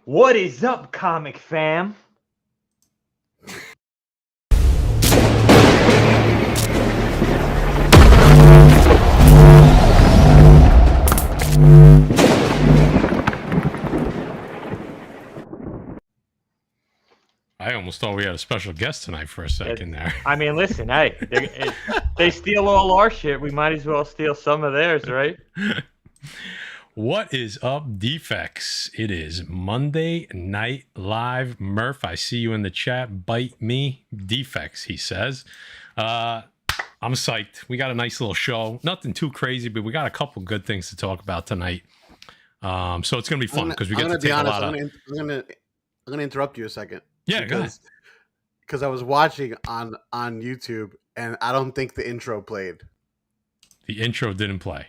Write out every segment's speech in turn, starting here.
What is up, comic fam? I almost thought we had a special guest tonight for a second there. I mean, listen, hey, they steal all our shit. We might as well steal some of theirs, right? What is up, Defects? It is Monday Night Live. Murph, I see you in the chat. Bite me. Defects, he says. I'm psyched. We got a nice little show. Nothing too crazy, but we got a couple good things to talk about tonight. So it's going to be fun because we get to take a lot of... I'm going to interrupt you a second. Yeah, because I was watching on YouTube and I don't think the intro played. The intro didn't play.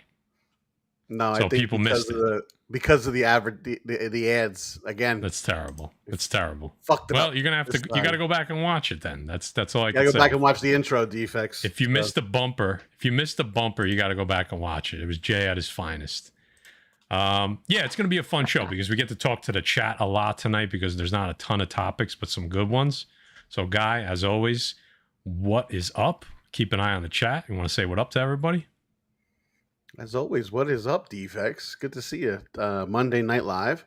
No, so I think people missed it because of the average, the ads again. That's terrible. It's terrible. Fucked it up. Well, you're gonna have to. You got to go back and watch it then. That's all I can say. Go back and watch the intro, Defects. If you missed the bumper, you got to go back and watch it. It was Jay at his finest. Yeah, it's going to be a fun show because we get to talk to the chat a lot tonight because there's not a ton of topics, but some good ones. So, Guy, as always, what is up? Keep an eye on the chat. You want to say what up to everybody? As always, what is up, Defects? Good to see you. Monday Night Live.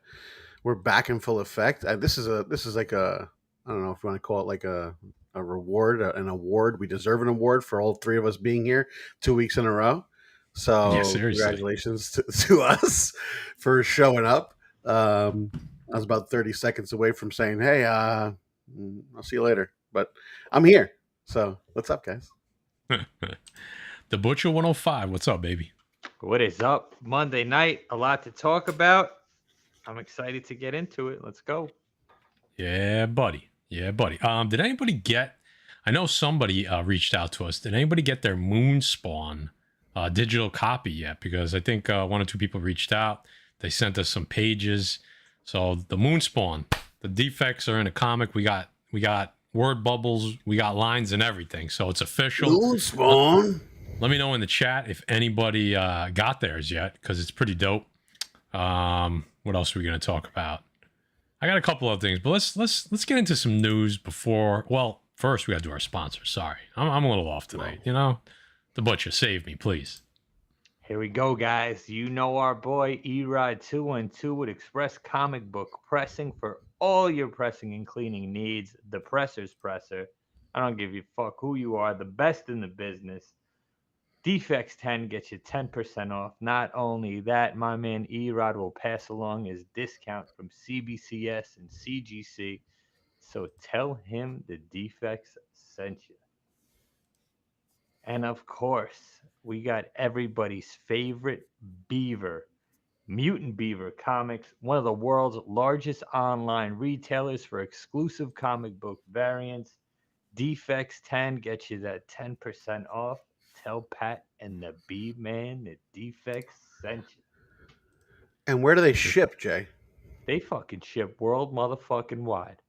We're back in full effect. This is like a, I don't know if you want to call it like a reward, an award. We deserve an award for all three of us being here 2 weeks in a row. So yeah, congratulations to us for showing up. I was about 30 seconds away from saying, hey, I'll see you later. But I'm here. So what's up, guys? The Butcher 105. What's up, baby? What is up? Monday night. A lot to talk about. I'm excited to get into it. Let's go. Yeah, buddy. Yeah, buddy. Did anybody get... I know somebody reached out to us. Did anybody get their Moonspawn digital copy yet? Because I think one or two people reached out. They sent us some pages. So the Moonspawn, the Defects are in a comic. We got word bubbles, we got lines and everything. So it's official. Moonspawn. Let me know in the chat if anybody got theirs yet, because it's pretty dope. What else are we going to talk about? I got a couple of things, but let's get into some news before. Well, first we got to do our sponsor. Sorry, I'm a little off tonight. You know. The Butcher, save me, please. Here we go, guys. You know our boy E-Rod212 with Express Comic Book Pressing for all your pressing and cleaning needs. The Presser's Presser. I don't give a fuck who you are. The best in the business. Defects 10 gets you 10% off. Not only that, my man E-Rod will pass along his discount from CBCS and CGC. So tell him the Defects sent you. And of course, we got everybody's favorite Beaver, Mutant Beaver Comics, one of the world's largest online retailers for exclusive comic book variants. Defects 10 gets you that 10% off. Tell Pat and the B-Man the Defects sent you. And where do they ship, Jay? They fucking ship world motherfucking wide.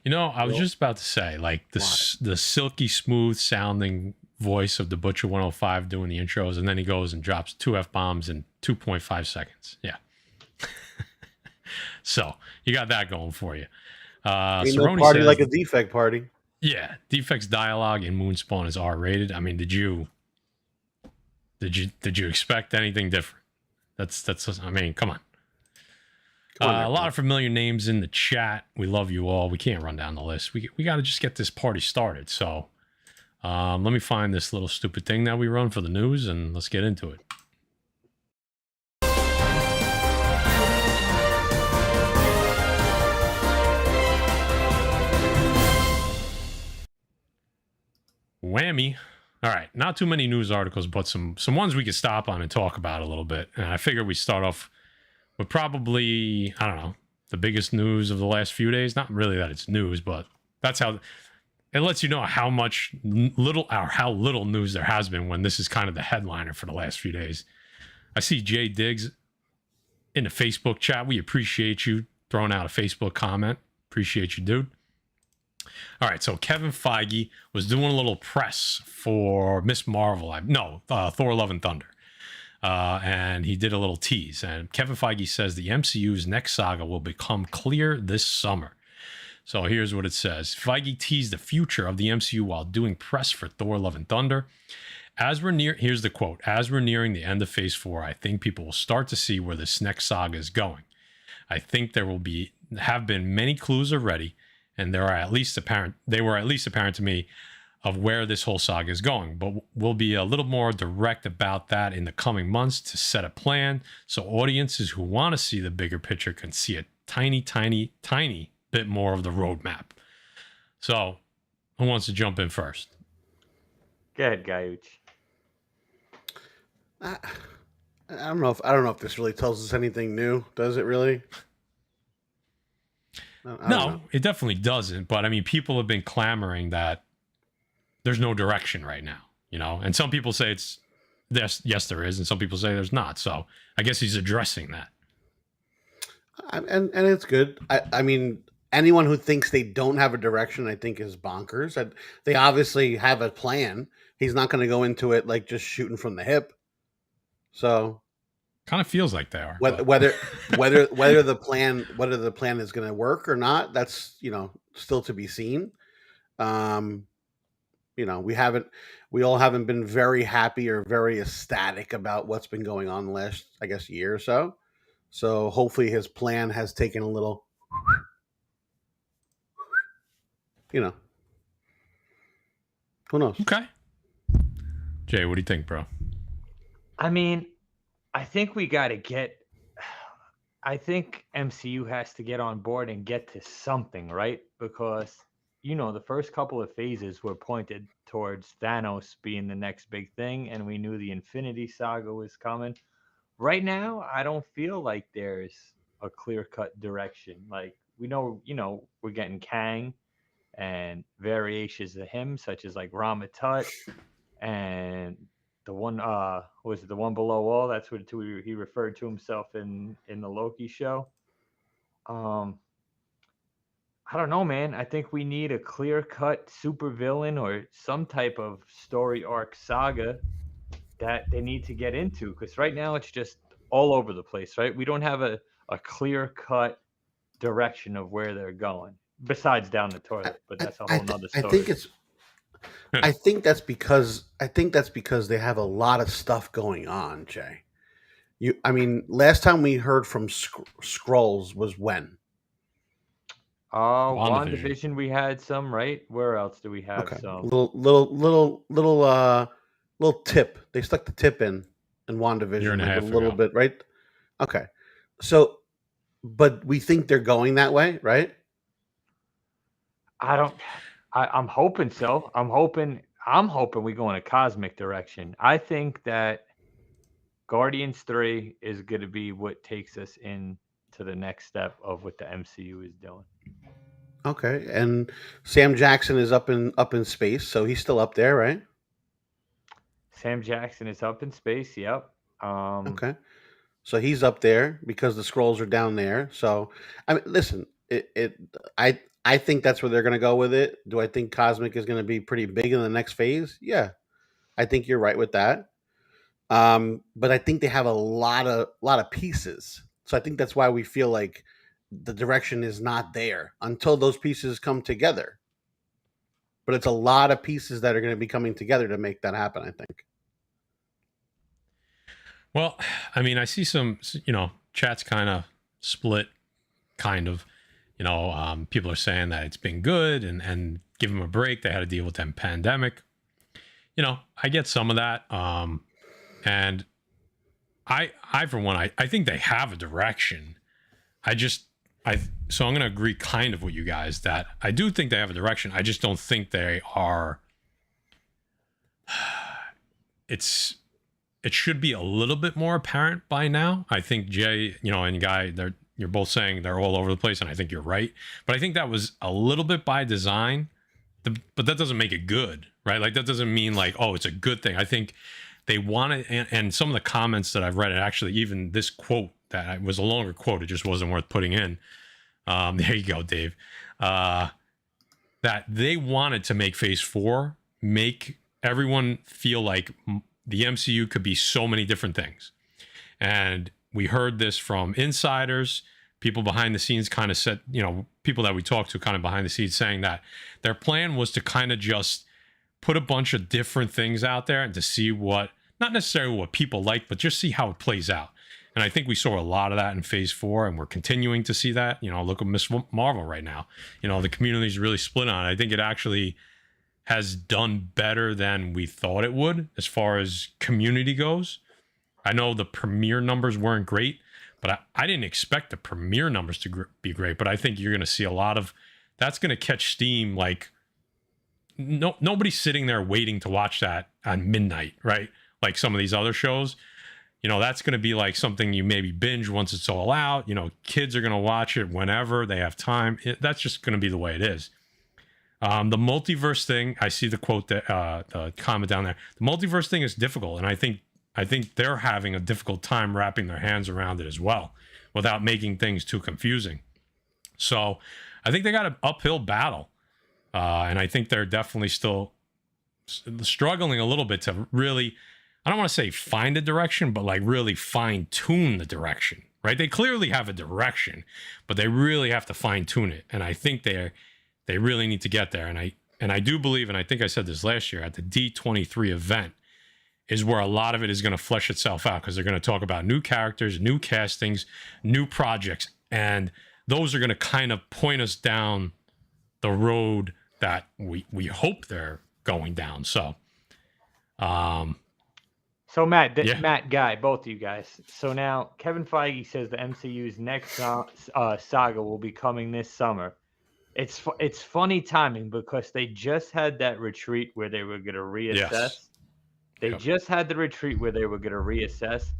You know, I was just about to say, like, the silky smooth sounding voice of the Butcher 105 doing the intros, and then he goes and drops 2 F-bombs in 2.5 seconds. Yeah. So, you got that going for you. Ain't no party says, like a Defect party. Yeah. Defects dialogue in Moonspawn is R-rated. I mean, did you expect anything different? That's I mean, come on. A lot of familiar names in the chat. We love you all. We can't run down the list. We got to just get this party started. So let me find this little stupid thing that we run for the news, and let's get into it. Whammy. All right, not too many news articles, but some ones we could stop on and talk about a little bit. And I figure we start off with probably, I don't know, the biggest news of the last few days. Not really that it's news, but that's how it lets you know how much little or how little news there has been when this is kind of the headliner for the last few days. I see Jay Diggs in the Facebook chat. We appreciate you throwing out a Facebook comment. Appreciate you, dude. All right, so Kevin Feige was doing a little press for Miss Marvel. Thor: Love and Thunder. And he did a little tease. And Kevin Feige says the MCU's next saga will become clear this summer. So here's what it says. Feige teased the future of the MCU while doing press for Thor: Love and Thunder. Here's the quote. As we're nearing the end of Phase 4, I think people will start to see where this next saga is going. I think there have been many clues already, and they were at least apparent to me of where this whole saga is going, but we'll be a little more direct about that in the coming months to set a plan so audiences who want to see the bigger picture can see a tiny, tiny, tiny bit more of the roadmap. So, who wants to jump in first? Go ahead, Guyuch. I don't know if this really tells us anything new. Does it really? I don't know. It definitely doesn't. But I mean, people have been clamoring that there's no direction right now, and some people say yes, there is, and some people say there's not. So I guess he's addressing that. And it's good. I mean, anyone who thinks they don't have a direction, I think, is bonkers. They obviously have a plan. He's not going to go into it like just shooting from the hip. So, kind of feels like they are. Whether the plan is going to work or not, that's still to be seen. We all haven't been very happy or very ecstatic about what's been going on the last, I guess, year or so. So hopefully his plan has taken a little, who knows? Okay. Jay, what do you think, bro? I mean, I think MCU has to get on board and get to something, right? Because, the first couple of phases were pointed towards Thanos being the next big thing, and we knew the Infinity Saga was coming. Right now, I don't feel like there's a clear-cut direction. Like, we know, we're getting Kang and variations of him, such as like Ramatut and the one was it the one below all? That's what he referred to himself in the Loki show. I don't know, man. I think we need a clear-cut supervillain or some type of story arc saga that they need to get into, because right now it's just all over the place, right? We don't have a clear-cut direction of where they're going, besides down the toilet, but that's a whole nother story. I think that's because they have a lot of stuff going on, Jay. Last time we heard from Skrulls was when? WandaVision we had some, right? Where else do we have some? Little tip. They stuck the tip in WandaVision a little bit, right? Okay. So, but we think they're going that way, right? I'm hoping so. I'm hoping we go in a cosmic direction. I think that Guardians 3 is going to be what takes us into the next step of what the MCU is doing. Okay, and Sam Jackson is up in space, so he's still up there, right? Sam Jackson is up in space. Yep. Okay, so he's up there because the Skrulls are down there. So, listen, I think that's where they're going to go with it. Do I think Cosmic is going to be pretty big in the next phase? Yeah, I think you're right with that. But I think they have a lot of pieces. So I think that's why we feel like the direction is not there until those pieces come together. But it's a lot of pieces that are going to be coming together to make that happen, I think. Well, I see some, chats kind of split, kind of. People are saying that it's been good and give them a break. They had to deal with the pandemic. I get some of that. And I for one, I think they have a direction. So I'm going to agree kind of with you guys that I do think they have a direction. I just don't think they are. It should be a little bit more apparent by now. I think Jay, and Guy, you're both saying they're all over the place, and I think you're right. But I think that was a little bit by design but that doesn't make it good, right? Like that doesn't mean like, oh, it's a good thing. I think they want it, and some of the comments that I've read, and actually even this quote that was a longer quote, it just wasn't worth putting in. There you go, Dave. That they wanted to make Phase 4 make everyone feel like the MCU could be so many different things. And we heard this from insiders, people behind the scenes kind of said, people that we talked to kind of behind the scenes saying that their plan was to kind of just put a bunch of different things out there and to see what, not necessarily what people like, but just see how it plays out. And I think we saw a lot of that in Phase 4, and we're continuing to see that. Look at Miss Marvel right now. The community is really split on it. I think it actually has done better than we thought it would as far as community goes. I know the premiere numbers weren't great, but I didn't expect the premiere numbers to be great. But I think you're going to see a lot of that's going to catch steam. Like nobody's sitting there waiting to watch that on midnight, right? Like some of these other shows. That's going to be like something you maybe binge once it's all out. Kids are going to watch it whenever they have time. That's just going to be the way it is. The multiverse thing, I see the quote that the comment down there. The multiverse thing is difficult, and I think they're having a difficult time wrapping their hands around it as well, without making things too confusing. So, I think they got an uphill battle, and I think they're definitely still struggling a little bit to really, I don't want to say find a direction, but like really fine tune the direction. Right? They clearly have a direction, but they really have to fine tune it, and I think they really need to get there. And I do believe, and I think I said this last year at the D23 event, is where a lot of it is going to flesh itself out, because they're going to talk about new characters, new castings, new projects, and those are going to kind of point us down the road that we hope they're going down. So, Matt, Matt, Guy, both of you guys. So now Kevin Feige says the MCU's next saga will be coming this summer. It's funny timing, because they just had that retreat where they were going to reassess. Yes. They just had the retreat where they were going to reassess.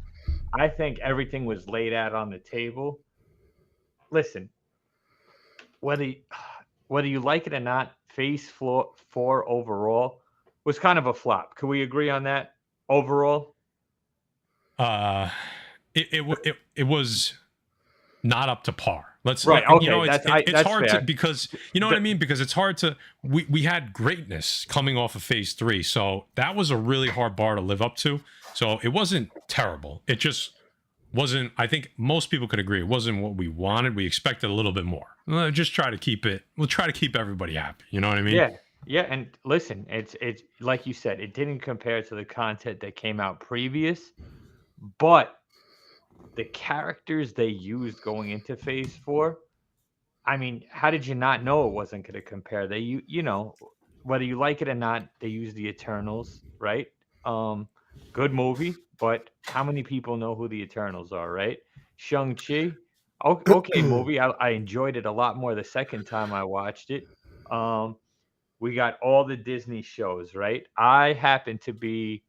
I think everything was laid out on the table. Listen, whether you like it or not, Phase 4 overall was kind of a flop. Can we agree on that overall? It was not up to par. Let's right. Okay, it's hard fair. to, because what I mean, because it's hard to. We had greatness coming off of Phase 3, so that was a really hard bar to live up to. So it wasn't terrible. It just wasn't. I think most people could agree it wasn't what we wanted. We expected a little bit more. We'll just try to keep it. We'll try to keep everybody happy. You know what I mean? Yeah. Yeah. And listen, it's like you said, it didn't compare to the content that came out previous, but the characters they used going into Phase 4, I mean, how did you not know it wasn't going to compare? They, whether you like it or not, they use the Eternals, right? Good movie, but how many people know who the Eternals are, right? Shang-Chi, okay movie. I enjoyed it a lot more the second time I watched it. We got all the Disney shows, right? I happen to be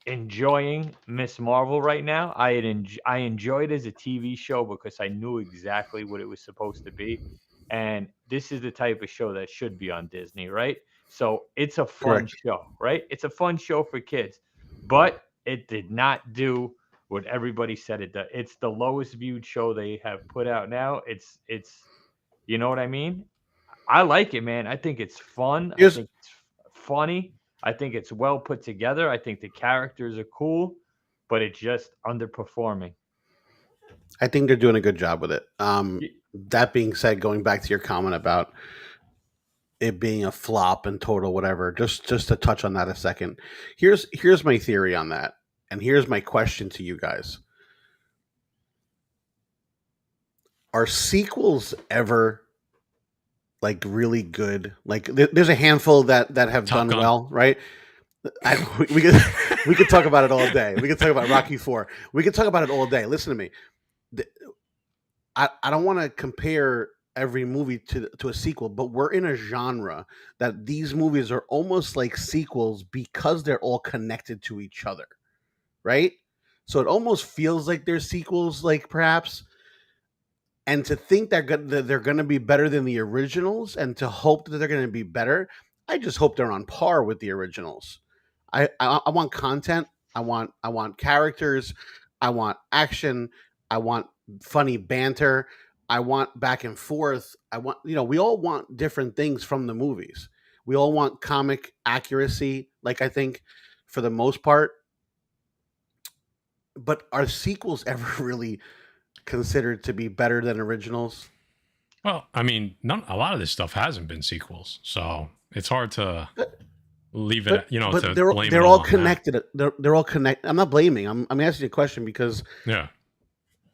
enjoying Miss Marvel right now. I enjoyed it as a TV show because I knew exactly what it was supposed to be, and this is the type of show that should be on Disney, right? So it's a fun show, right? It's a fun show for kids, but it did not do what everybody said it does. It's the lowest viewed show they have put out now. It's you know what I mean? I like it, man. I think it's fun. I think it's funny. I think it's well put together. I think the characters are cool, but it's just underperforming. I think they're doing a good job with it. That being said, going back to your comment about it being a flop and total whatever, just to touch on that a second. Here's my theory on that, and here's my question to you guys. Are sequels ever like really good? Like there's a handful that have done well, right? We could talk about it all day. We could talk about Rocky IV. We could talk about it all day. Listen to me. I don't want to compare every movie to a sequel, but we're in a genre that these movies are almost like sequels because they're all connected to each other, right? So it almost feels like they're sequels, like perhaps. And to think that they're going to be better than the originals, and to hope that they're going to be better, I just hope they're on par with the originals. I want content. I want characters. I want action. I want funny banter. I want back and forth. I want, we all want different things from the movies. We all want comic accuracy, like I think for the most part. But are sequels ever really considered to be better than originals? Well, I mean, a lot of this stuff hasn't been sequels, so it's hard to leave it. But to blame they're it all on connected. They're all connected. I'm not blaming. I'm asking you a question because yeah,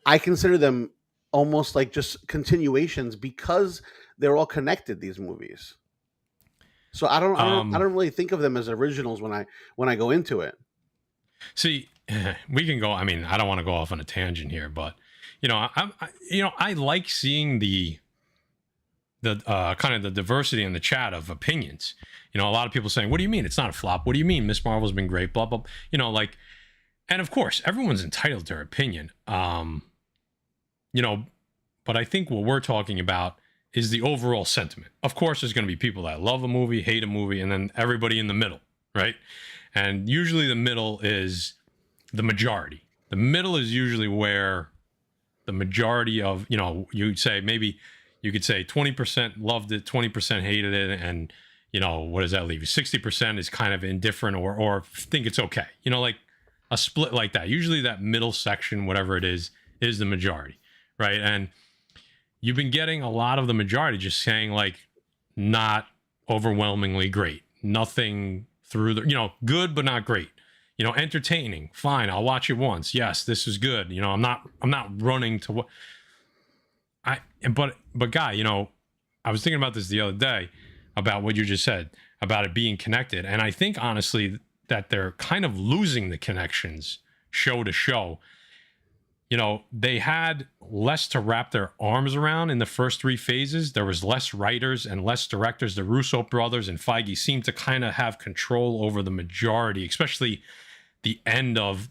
I consider them almost like just continuations because they're all connected. These movies. So I don't really think of them as originals when I go into it. See, we can go. I mean, I don't want to go off on a tangent here, but I like seeing the kind of the diversity in the chat of opinions. A lot of people saying, "What do you mean it's not a flop? What do you mean Miss Marvel's been great?" Blah blah. And of course, everyone's entitled to their opinion. But I think what we're talking about is the overall sentiment. Of course, there's going to be people that love a movie, hate a movie, and then everybody in the middle, right? And usually the middle is the majority. The middle is usually where the majority of, you'd say maybe you could say 20% loved it, 20% hated it, and, what does that leave you? 60% is kind of indifferent or think it's okay. Like a split like that. Usually that middle section, whatever it is the majority, right? And you've been getting a lot of the majority just saying like not overwhelmingly great. Nothing through the, good but not great. Entertaining, fine, I'll watch it once. Yes, this is good. I'm not running to what but guy, I was thinking about this the other day about what you just said about it being connected. And I think honestly that they're kind of losing the connections show to show. They had less to wrap their arms around in the first three phases. There was less writers and less directors. The Russo brothers and Feige seemed to kind of have control over the majority, especially the end of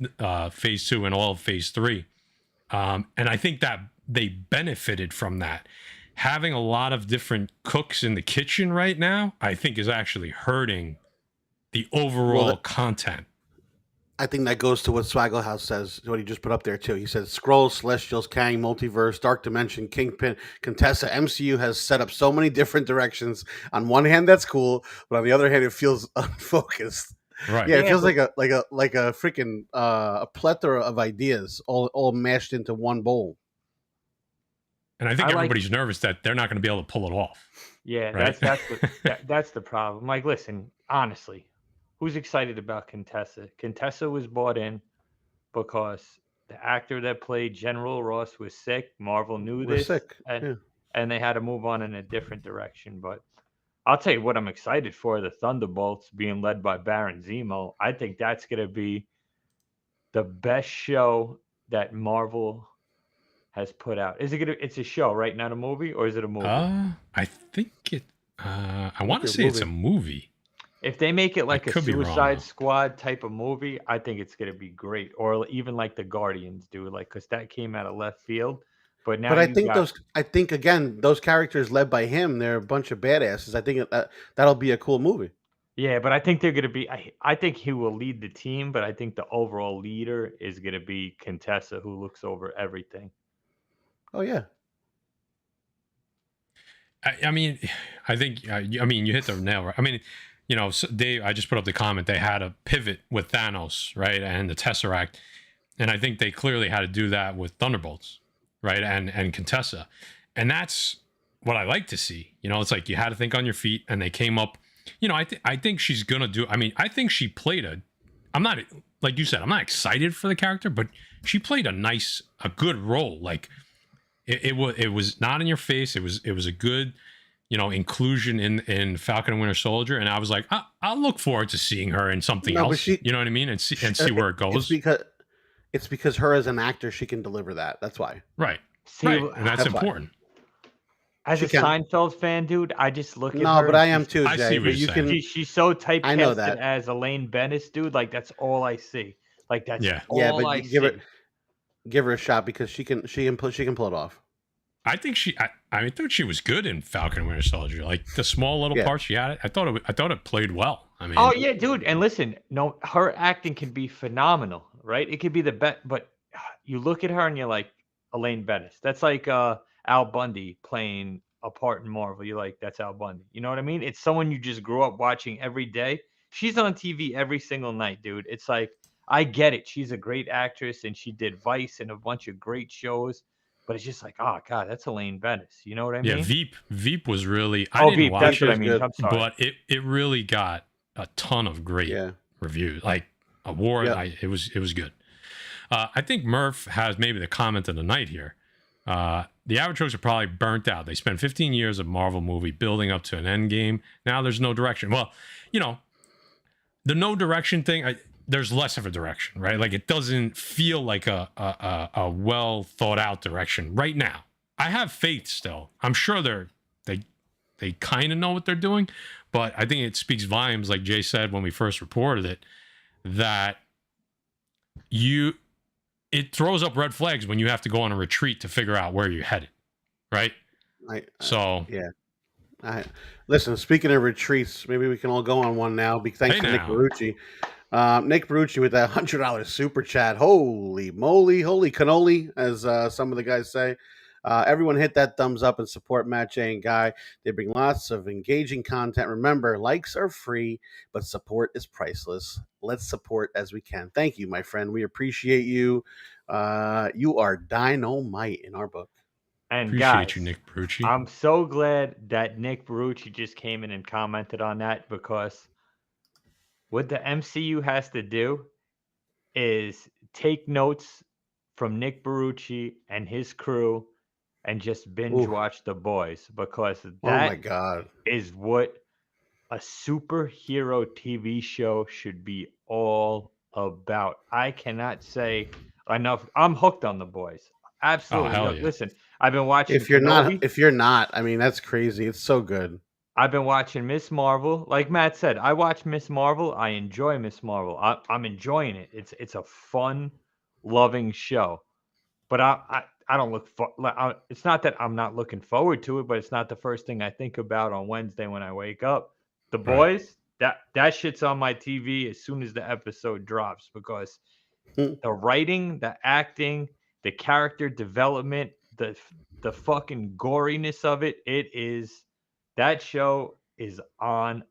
phase 2 and all of phase 3. And I think that they benefited from that. Having a lot of different cooks in the kitchen right now, I think is actually hurting the overall content. I think that goes to what Swagglehouse says, what he just put up there too. He said, Scrolls, Celestials, Kang, Multiverse, Dark Dimension, Kingpin, Contessa, MCU has set up so many different directions. On one hand, that's cool, but on the other hand, it feels unfocused. Right. Yeah, it feels like a freaking a plethora of ideas all mashed into one bowl. And I think everybody's nervous that they're not going to be able to pull it off. Yeah, right? that's the problem. Like, listen, honestly, who's excited about Contessa? Contessa was brought in because the actor that played General Ross was sick. Marvel knew this, and they had to move on in a different direction. But I'll tell you what I'm excited for, the Thunderbolts being led by Baron Zemo. I think that's going to be the best show that Marvel has put out. Is it gonna? It's a show, right? Not a movie, or is it a movie? I think it. I want to say it's a movie. If they make it like a Suicide Squad type of movie, I think it's gonna be great. Or even like the Guardians do, like because that came out of left field. But now, I think again, those characters led by him, they're a bunch of badasses. I think that'll be a cool movie. Yeah, but I think they're gonna be. I think he will lead the team, but I think the overall leader is gonna be Contessa, who looks over everything. Oh yeah. I mean, I think you hit the nail right. I mean, Dave, I just put up the comment. They had a pivot with Thanos, right, and the Tesseract, and I think they clearly had to do that with Thunderbolts, right, and Contessa, and that's what I like to see. It's like you had to think on your feet, and they came up. I think she's gonna do. I mean, I think she played I'm not like you said. I'm not excited for the character, but she played a good role. Like it was not in your face. It was a good. Inclusion in Falcon and Winter Soldier, and I was like, I'll look forward to seeing her in something else. You know what I mean, and see where it goes. It's because her as an actor, she can deliver that. That's why. Right. And that's important. As a Seinfeld fan, dude, I just look at her. No, but I am too, Jay. I see what you're saying. She's so typecasted as Elaine Bennis, dude. Like that's all I see. Like that's all I see. Give her a shot because she can pull it off. I think I thought she was good in Falcon and Winter Soldier. Like the small little Yeah. parts she had, I thought it played well. I mean, Oh yeah, dude. And listen, no, her acting can be phenomenal, right? It could be the best, but you look at her and you're like Elaine Bennis. That's like Al Bundy playing a part in Marvel. You're like, that's Al Bundy. You know what I mean? It's someone you just grew up watching every day. She's on TV every single night, dude. It's like I get it. She's a great actress and she did Vice and a bunch of great shows. But it's just like, oh god, that's Elaine Bennis. You know what I yeah, mean? Veep was really. I Oh, didn't Veep. That's watch Veep what I is it, mean. good. I'm sorry. but it really got a ton of great Yeah. reviews, like awards. Yep. It was good. I think Murph has maybe the comment of the night here. The average folks are probably burnt out. They spent 15 years of Marvel movie building up to an end game. Now there's no direction. Well, you know, the no direction thing, there's less of a direction, right? Like it doesn't feel like a well thought out direction right now. I have faith still. I'm sure they kind of know what they're doing, but I think it speaks volumes, like Jay said when we first reported it, that it throws up red flags when you have to go on a retreat to figure out where you're headed, right? Yeah. Listen, speaking of retreats, maybe we can all go on one now. Thanks to Nick now. Barucci. Nick Barucci with that $100 super chat. Holy moly, holy cannoli, as some of the guys say. Everyone hit that thumbs up and support Matt J and Guy. They bring lots of engaging content. Remember, likes are free, but support is priceless. Let's support as we can. Thank you, my friend. We appreciate you. You are dynamite in our book. And Appreciate guys, you, Nick Barucci. I'm so glad that Nick Barucci just came in and commented on that, because what the MCU has to do is take notes from Nick Barucci and his crew and just binge Oof. watch The Boys, because Oh my that God. is what a superhero TV show should be all about. I cannot say enough. I'm hooked on The Boys. Absolutely. hell Look, yeah. listen, I've been watching If you're Kenobi. not, I mean, that's crazy. It's so good. I've been watching Miss Marvel. Like Matt said, I watch Miss Marvel. I enjoy Miss Marvel. I'm enjoying it. It's a fun, loving show. But I don't look for. It's not that I'm not looking forward to it, but it's not the first thing I think about on Wednesday when I wake up. The Right. Boys, that shit's on my TV as soon as the episode drops, because the writing, the acting, the character development, the fucking goriness of it, that show is on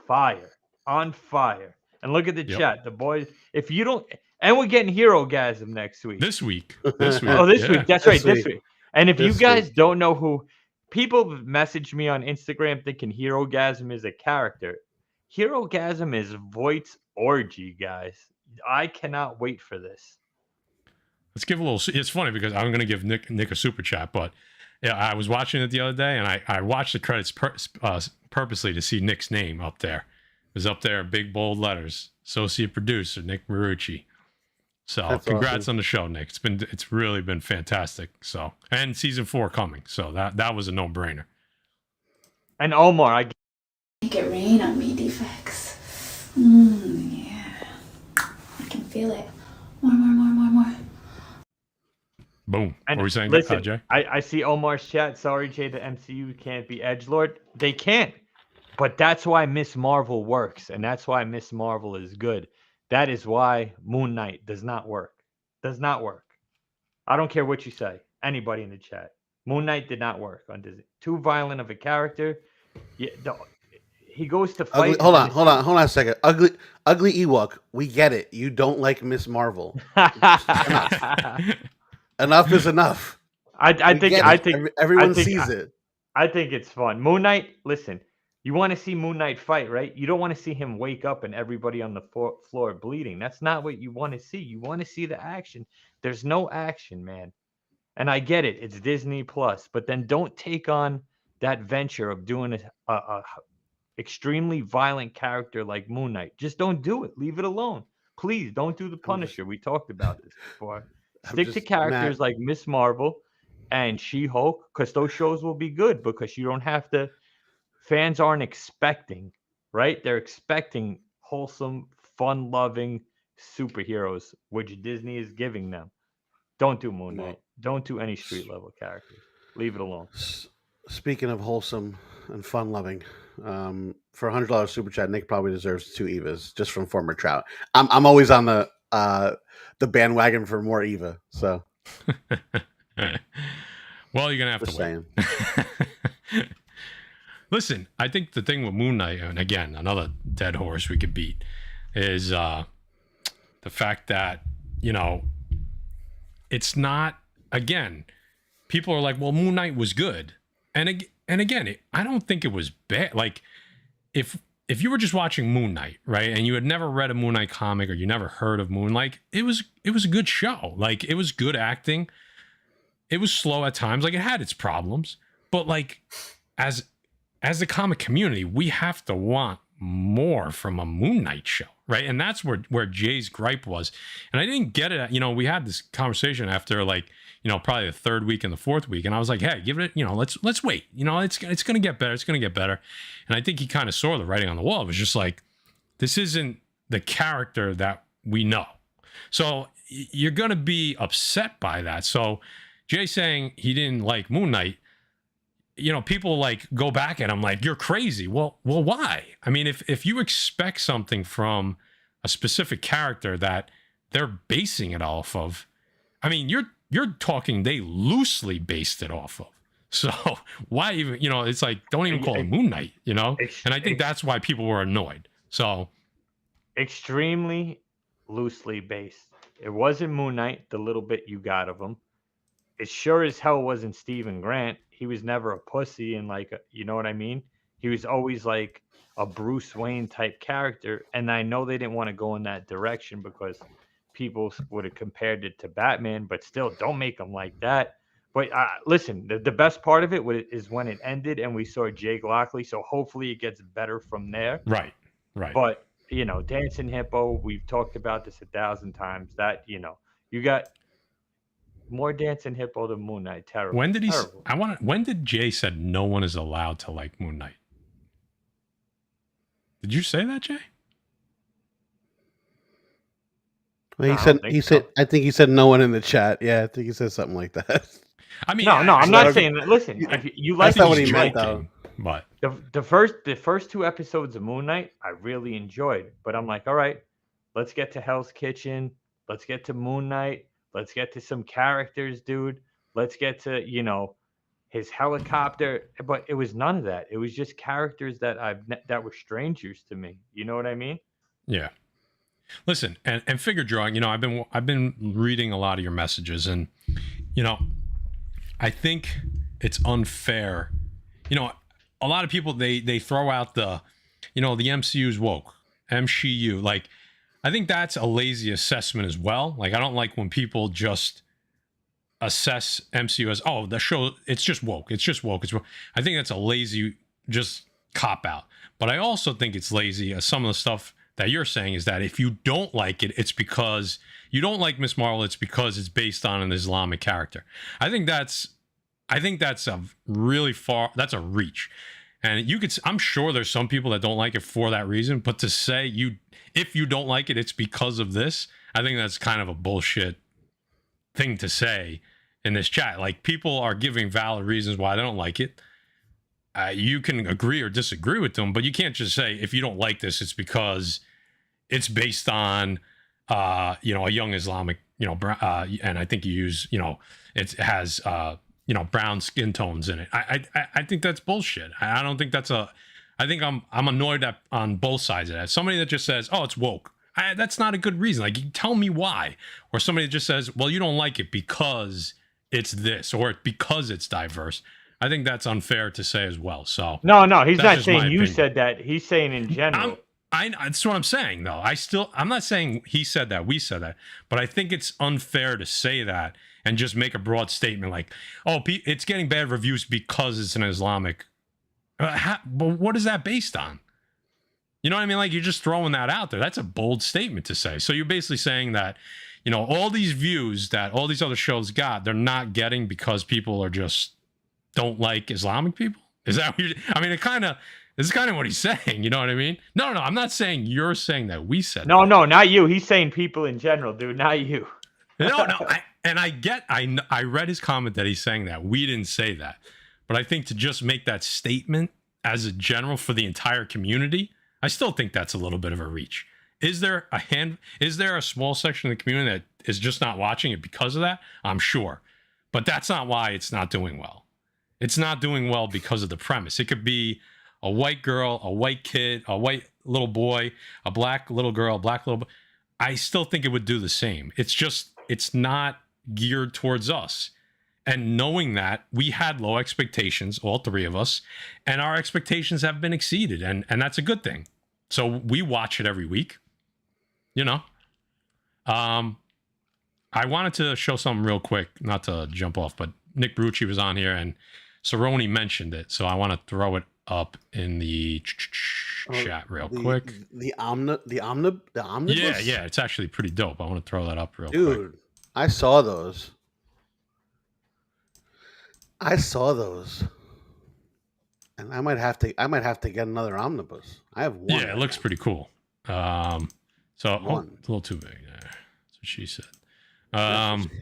fire. On fire. And look at the Yep. chat. The Boys, if you don't, and we're getting Herogasm next week. This week. This week. Oh, this yeah. week. That's This right. This week. week. And if you This guys week. don't know who, people have messaged me on Instagram thinking Herogasm is a character. Herogasm is Voight's orgy, guys. I cannot wait for this. Let's give a little. It's funny because I'm going to give Nick a super chat, but yeah, I was watching it the other day and I watched the credits purposely to see Nick's name up there. It was up there in big bold letters. Associate producer Nick Marucci. So That's congrats awesome. on the show, Nick. It's really been fantastic. So, and season 4 coming. So that was a no brainer. And Omar, Make it rain on me, Defects. Yeah. I can feel it. More. Boom. and what were we saying, listen, Jay? I see Omar's chat. Sorry, Jay, the MCU can't be edgelord. They can't. But that's why Miss Marvel works, and that's why Miss Marvel is good. That is why Moon Knight does not work. Does not work. I don't care what you say. Anybody in the chat. Moon Knight did not work on Disney. Too violent of a character. Yeah, he goes to fight. Hold on a second. Ugly Ewok. We get it. You don't like Miss Marvel. Enough is enough. I think everyone sees it. I think it's fun. Moon Knight, listen, you want to see Moon Knight fight, right? You don't want to see him wake up and everybody on the floor bleeding. That's not what you want to see. You want to see the action. There's no action, man. And I get it. It's Disney Plus, but then don't take on that venture of doing a extremely violent character like Moon Knight. Just don't do it. Leave it alone. Please don't do the Punisher. We talked about this before. Stick to characters like Miss Marvel and She-Hulk, because those shows will be good, because you don't have to. Fans aren't expecting, right? They're expecting wholesome, fun-loving superheroes, which Disney is giving them. Don't do Moon Knight. Don't do any street-level characters. Leave it alone. Speaking of wholesome and fun-loving, for $100 super chat, Nick probably deserves 2 Evas just from former Trout. I'm always on the bandwagon for more Eva. So, well, you're gonna have just to wait. Listen, I think the thing with Moon Knight, and again, another dead horse we could beat, is the fact that, it's not, again, people are like, well, Moon Knight was good. And again, I don't think it was bad. Like, if you were just watching Moon Knight, right, and you had never read a Moon Knight comic or you never heard of Moon Knight, it was a good show. Like, it was good acting. It was slow at times. Like, it had its problems. But, like, as the comic community, we have to want more from a Moon Knight show, right? And that's where Jay's gripe was. And I didn't get it. We had this conversation after, like, probably the third week and the fourth week. And I was like, hey, give it, let's wait. It's going to get better. It's going to get better. And I think he kind of saw the writing on the wall. It was just like, this isn't the character that we know. So you're going to be upset by that. So Jay saying he didn't like Moon Knight, people like go back at him like, you're crazy. Well, why? I mean, if you expect something from a specific character that they're basing it off of, I mean, you're talking they loosely based it off of. So why even, it's like, don't even call it Moon Knight, And I think that's why people were annoyed. So extremely loosely based. It wasn't Moon Knight, the little bit you got of him. It sure as hell wasn't Stephen Grant. He was never a pussy and like, you know what I mean? He was always like a Bruce Wayne type character. And I know they didn't want to go in that direction because people would have compared it to Batman, but still don't make him like that. But listen, the best part of it is when it ended and we saw Jake Lockley. So hopefully it gets better from there. Right. But, Dancing Hippo, we've talked about this 1,000 times that, you got more Dancing Hippo than Moon Knight. Terrible. When did when did Jay said no one is allowed to like Moon Knight? Did you say that, Jay? Well, he said, I think he said no one in the chat. Yeah, I think he said something like that. I mean, no, I'm not saying that. Listen, if you like, that's not what he meant, though. But the first 2 episodes of Moon Knight, I really enjoyed. But I'm like, all right, let's get to Hell's Kitchen. Let's get to Moon Knight. Let's get to some characters, dude. Let's get to, his helicopter. But it was none of that. It was just characters that that were strangers to me. You know what I mean? Yeah. Listen, and figure drawing, I've been reading a lot of your messages, and I think it's unfair. A lot of people they throw out the MCU's woke. MCU, like, I think that's a lazy assessment as well. Like, I don't like when people just assess MCU as, oh, the show, it's just woke. It's just woke. I think that's a lazy just cop out. But I also think it's lazy as some of the stuff that you're saying is that if you don't like it, it's because you don't like Miss Marvel. It's because it's based on an Islamic character. I think that's a really that's a reach. And I'm sure there's some people that don't like it for that reason, but to say if you don't like it, it's because of this, I think that's kind of a bullshit thing to say in this chat. Like, people are giving valid reasons why they don't like it. You can agree or disagree with them, but you can't just say, if you don't like this, it's because it's based on, a young Islamic, and I think you use, it has, brown skin tones in it. I think that's bullshit. I don't think that's I think I'm annoyed on both sides of that. Somebody that just says, oh, it's woke. That's not a good reason. Like, you tell me why. Or somebody that just says, well, you don't like it because it's this or because it's diverse. I think that's unfair to say as well. So no, he's not saying you said that. He's saying in general. That's what I'm saying, though. I'm not saying he said that, we said that, but I think it's unfair to say that and just make a broad statement like, oh, it's getting bad reviews because it's an Islamic. But what is that based on? You know what I mean? Like, you're just throwing that out there. That's a bold statement to say. So you're basically saying that, all these views that all these other shows got, they're not getting because people are just don't like Islamic people? Is that what I mean, this is kind of what he's saying. You know what I mean? No, I'm not saying you're saying that we said no, not you. He's saying people in general, dude, not you. No, And I read his comment that he's saying that. We didn't say that. But I think to just make that statement as a general for the entire community, I still think that's a little bit of a reach. Is there a small section of the community that is just not watching it because of that? I'm sure. But that's not why it's not doing well. It's not doing well because of the premise. It could be a white girl, a white kid, a white little boy, a black little girl, a black little boy. I still think it would do the same. It's not geared towards us. And knowing that, we had low expectations, all three of us, and our expectations have been exceeded, and that's a good thing. So we watch it every week, you know. I wanted to show something real quick, not to jump off, but Nick Brucci was on here, and Cerrone mentioned it, so I want to throw it up in the chat real quick. The omnibus? Yeah, it's actually pretty dope. I want to throw that up real quick. Dude, I saw those. And I might have to get another omnibus. I have one. Yeah, it looks pretty cool. So a little too big there. That's what she said.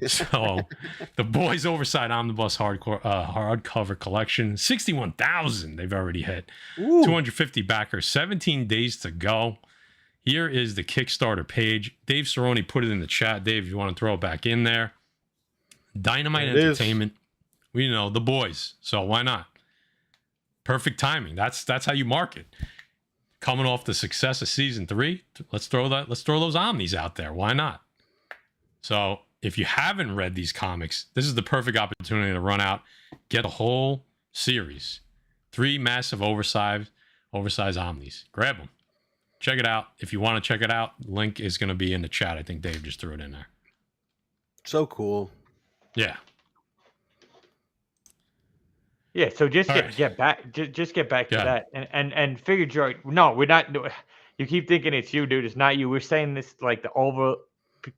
So the Boys Oversight Omnibus hardcover collection, 61,000 they've already hit. Ooh. 250 backers, 17 days to go. Here is the Kickstarter page. Dave Cerrone put it in the chat. Dave, if you want to throw it back in there. Dynamite Entertainment. We know the boys, so why not? Perfect timing. That's how you market. Coming off the success of season 3, let's throw those omnis out there. Why not? So if you haven't read these comics, this is the perfect opportunity to run out, get a whole series. 3 massive oversized omnis. Grab them. Check it out. If you want to check it out, link is going to be in the chat. I think Dave just threw it in there. So cool. Yeah. Yeah, so get back to that and figure, Joy. No, we're not. You keep thinking it's you, dude. It's not you. We're saying this like the over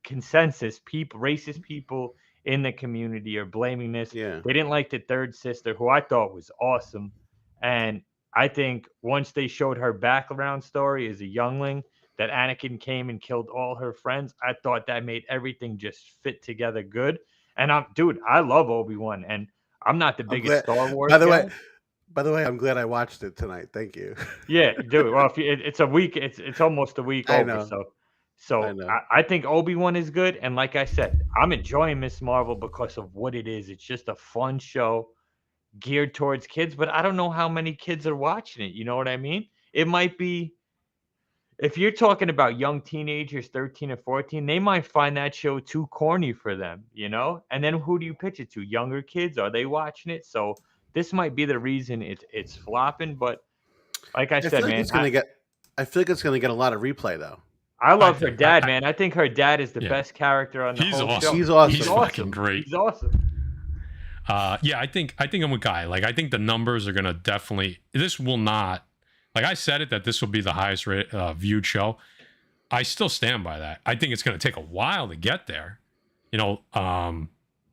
consensus. Racist people in the community are blaming this. Yeah, they didn't like the third sister, who I thought was awesome, and I think once they showed her background story as a youngling, that Anakin came and killed all her friends. I thought that made everything just fit together good. And I love Obi-Wan, and I'm not the biggest Star Wars guy. By the way, I'm glad I watched it tonight. Thank you. Yeah, dude. Well, it's a week. It's almost a week over. So I think Obi-Wan is good. And like I said, I'm enjoying Miss Marvel because of what it is. It's just a fun show geared towards kids. But I don't know how many kids are watching it. You know what I mean? It might be, if you're talking about young teenagers, 13 or 14, they might find that show too corny for them, you know? And then who do you pitch it to? Younger kids? Are they watching it? So this might be the reason it's flopping. But like I said, man, I feel like it's going to get a lot of replay, though. I love her dad, man. I think her dad is the best character on the whole show. He's awesome. He's fucking great. He's awesome. Yeah, I think I'm with Guy. Like, I think the numbers are going to definitely... This will not... Like I said that this will be the highest viewed show. I still stand by that. I think it's going to take a while to get there, you know,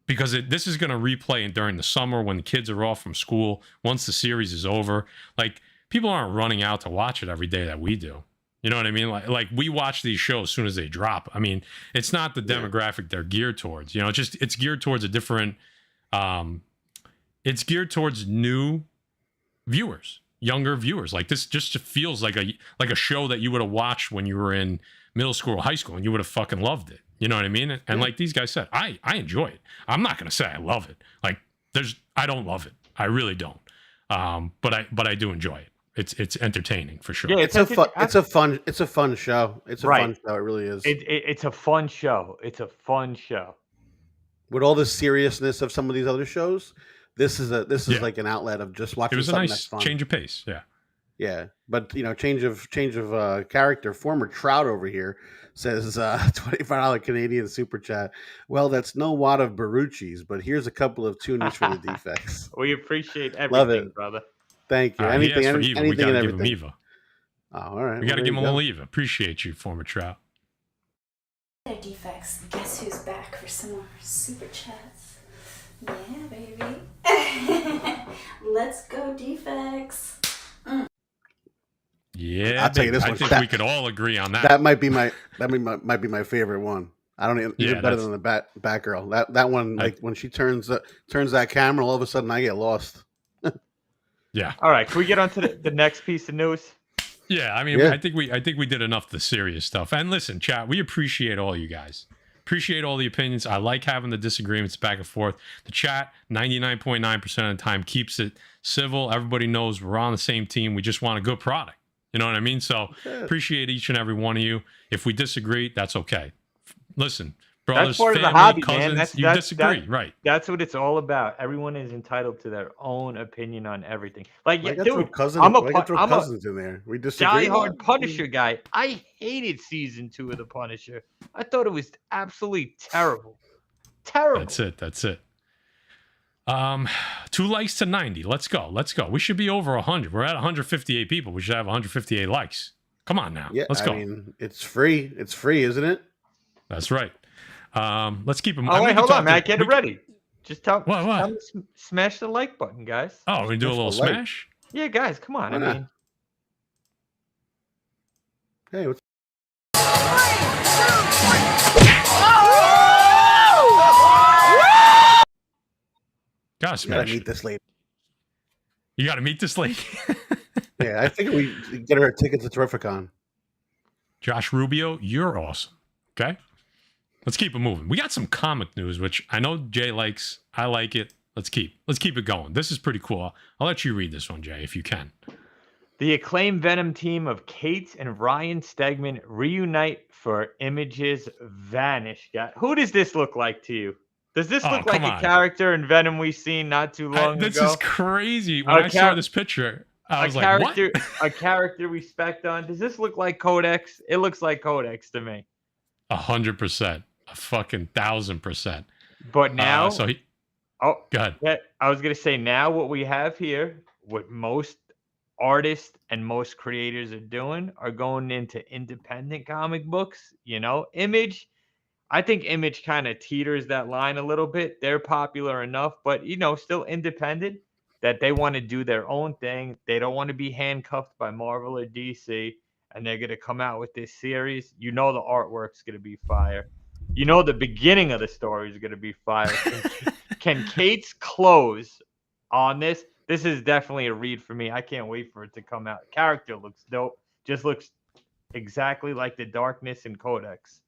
because this is going to replay during the summer when the kids are off from school. Once the series is over, like people aren't running out to watch it every day that we do. You know what I mean? Like we watch these shows as soon as they drop. I mean, it's not the demographic they're geared towards. You know, it's geared towards a different. It's geared towards new viewers. Younger viewers. Like this just feels like a show that you would have watched when you were in middle school or high school and you would have fucking loved it. You know what I mean? And like these guys said, I enjoy it. I'm not gonna say I love it. Like I don't love it. I really don't. But I do enjoy it. It's entertaining for sure. Yeah, it's a fun show. It's a fun show. It really is. It's a fun show. It's a fun show. With all the seriousness of some of these other shows, this is like an outlet of just watching. It was something a that's fun. nice change of pace. Yeah, but you know, change of character. Former Trout over here says $25 Canadian super chat. Well, that's no wad of Baruchis, but here's a couple of tunies for the defects. We appreciate everything, Love it, brother. Thank you. Anything and everything. We gotta give him Eva. Oh, all right. We gotta give him a little Eva. Appreciate you, former Trout. Their defects. Guess who's back for some more super chats? Yeah, baby. Let's go, defects. Yeah, I'll tell you this one. I think we could all agree on that. That might be my favorite one. I don't even Yeah, better than the Batgirl. That one, like when she turns that camera, all of a sudden I get lost. Yeah. All right, can we get on to the next piece of news? Yeah, I mean, Yeah. I think we did enough of the serious stuff. And listen, chat, we appreciate all you guys. Appreciate all the opinions. I like having the disagreements back and forth. The chat, 99.9% of the time, keeps it civil. Everybody knows we're on the same team. We just want a good product. You know what I mean? So appreciate each and every one of you. If we disagree, that's okay. Listen, brothers, That's part family, of the hobby, cousins, man. you disagree, right? That's what it's all about. Everyone is entitled to their own opinion on everything. Like, I yeah, got dude, cousins. I'm I'm a in there. We disagree. diehard Punisher guy. I hated season 2 of the Punisher. I thought it was absolutely terrible. Terrible. That's it. 2 likes to 90. Let's go. We should be over 100. We're at 158 people. We should have 158 likes. Come on now. Yeah, Let's go. I mean, it's free. It's free, isn't it? That's right. Let's keep them. Oh, wait, hold on, Matt. Get it ready. Just tell me smash the like button, guys. Oh, we do a little smash? Yeah, guys, come on. Hey, what's Gotta smash. meet this lady. You gotta meet this lady. Yeah, I think we get her a ticket to Terrificon. Josh Rubio, you're awesome. Okay? Let's keep it moving. We got some comic news, which I know Jay likes. I like it. Let's keep it going. This is pretty cool. I'll let you read this one, Jay, if you can. The acclaimed Venom team of Kate and Ryan Stegman reunite for Image's Vanish. Who does this look like to you? Does this look like a character in Venom we've seen not too long ago? This is crazy. When I saw this picture, I was like, what? A character we spec'd on. Does this look like Codex? It looks like Codex to me. 100%. A fucking 1,000%. But now... go ahead. Yeah, I was going to say, now what we have here, what most artists and most creators are doing, are going into independent comic books. You know, Image... I think Image kind of teeters that line a little bit. They're popular enough, but, you know, still independent, that they want to do their own thing. They don't want to be handcuffed by Marvel or DC, and they're going to come out with this series. You know the artwork's going to be fire. You know the beginning of the story is going to be fire. Can Kate's close on this? This is definitely a read for me. I can't wait for it to come out. Character looks dope. Just looks exactly like the Darkness in Codex.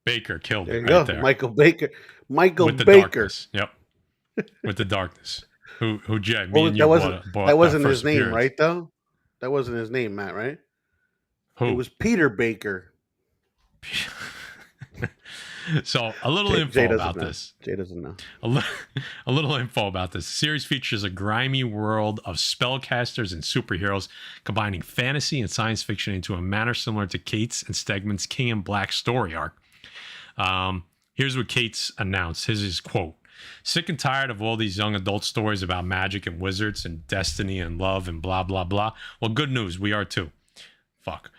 Baker killed there it you right go. there. Michael Baker. With the darkness. Yep. With the darkness. Who Jay? Me and you that wasn't his name, right? Though that wasn't his name, Matt. Right? Who? It was Peter Baker. So a little info about this. Jay doesn't know. A little info about this. The series features a grimy world of spellcasters and superheroes, combining fantasy and science fiction into a manner similar to Kate's and Stegman's King in Black story arc. Here's what Kate's announced. His quote: "Sick and tired of all these young adult stories about magic and wizards and destiny and love and blah, blah, blah. Well, good news. We are too. Fuck."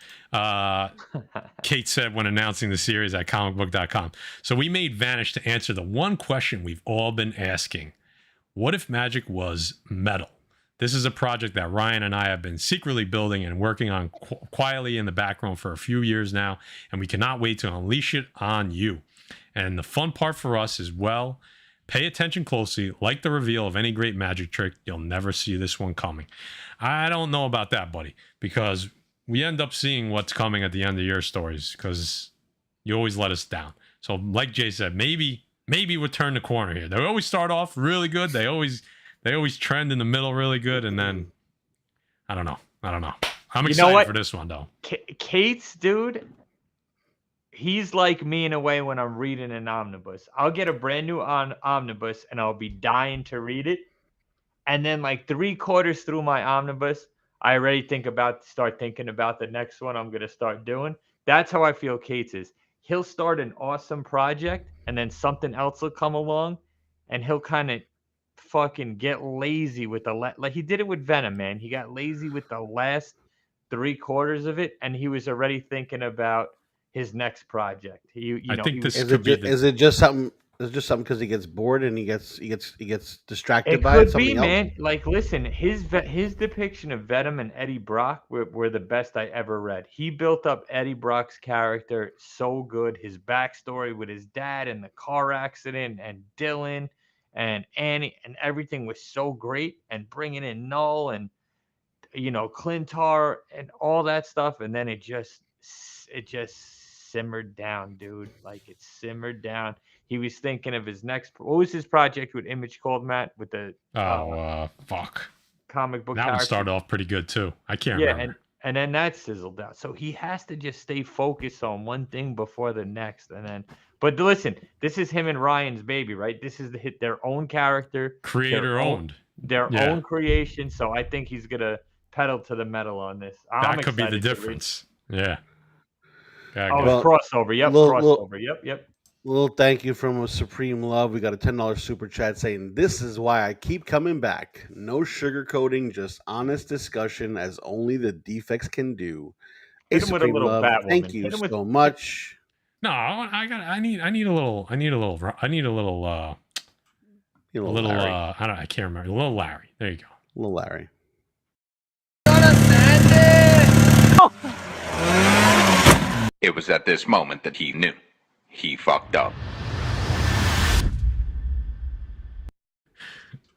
Kate said when announcing the series at comicbook.com. So we made Vanish to answer the one question we've all been asking. What if magic was metal? This is a project that Ryan and I have been secretly building and working on quietly in the background for a few years now, and we cannot wait to unleash it on you. And the fun part for us is, well, pay attention closely. Like the reveal of any great magic trick, you'll never see this one coming. I don't know about that, buddy, because we end up seeing what's coming at the end of your stories because you always let us down. So like Jay said, maybe we'll turn the corner here. They always start off really good. They always trend in the middle really good. And then, I don't know. I'm excited for this one, though. Kate's, dude, he's like me in a way when I'm reading an omnibus. I'll get a brand new omnibus and I'll be dying to read it. And then like 3/4 through my omnibus, I already start thinking about the next one I'm going to start doing. That's how I feel Kate's is. He'll start an awesome project and then something else will come along and he'll kind of fucking get lazy with like he did it with Venom, man. He got lazy with the last 3/4 of it and he was already thinking about his next project. I think this is it just something It's just something because he gets bored and he gets distracted It by it. could be, Something else. man. Like, listen, his depiction of Venom and Eddie Brock were the best I ever read. He built up Eddie Brock's character so good. His backstory with his dad and the car accident and Dylan and Annie and everything was so great. And bringing in Null and Clintar and all that stuff, and then it just simmered down, dude. Like it simmered down. He was thinking of his next. What was his project with Image called, Matt? With the Fuck. comic book That one character. started off pretty good too. I can't Yeah, remember. and then that sizzled out. So he has to just stay focused on one thing before the next, and then. But listen, this is him and Ryan's baby, right? This is their own character, Creator owned. their own creation. So I think he's gonna pedal to the metal on this. That could be the difference. Yeah. Oh, crossover. Yep, crossover. Yep. Little thank you from a Supreme Love. We got a $10 super chat saying, "This is why I keep coming back. No sugarcoating, just honest discussion as only the Defects can do." Hit him with a little Batwoman. Thank you so much. No, I need a little I can't remember. A little Larry. There you go. Little Larry. It was at this moment that he knew. He fucked up.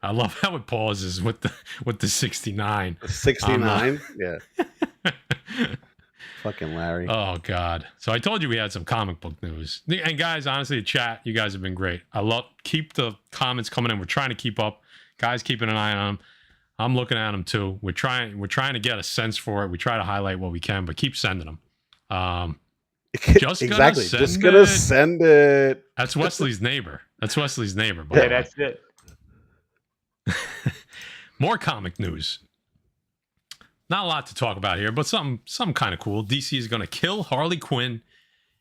I love how it pauses with the 69. 69? Yeah. Fucking Larry. Oh, God. So I told you we had some comic book news. And guys, honestly, the chat, you guys have been great. Keep the comments coming in. We're trying to keep up. Guys, keeping an eye on them. I'm looking at them too. We're trying to get a sense for it. We try to highlight what we can, but keep sending them. Just gonna send it. That's Wesley's neighbor. By the way. That's it. More comic news. Not a lot to talk about here, but something kind of cool. DC is going to kill Harley Quinn,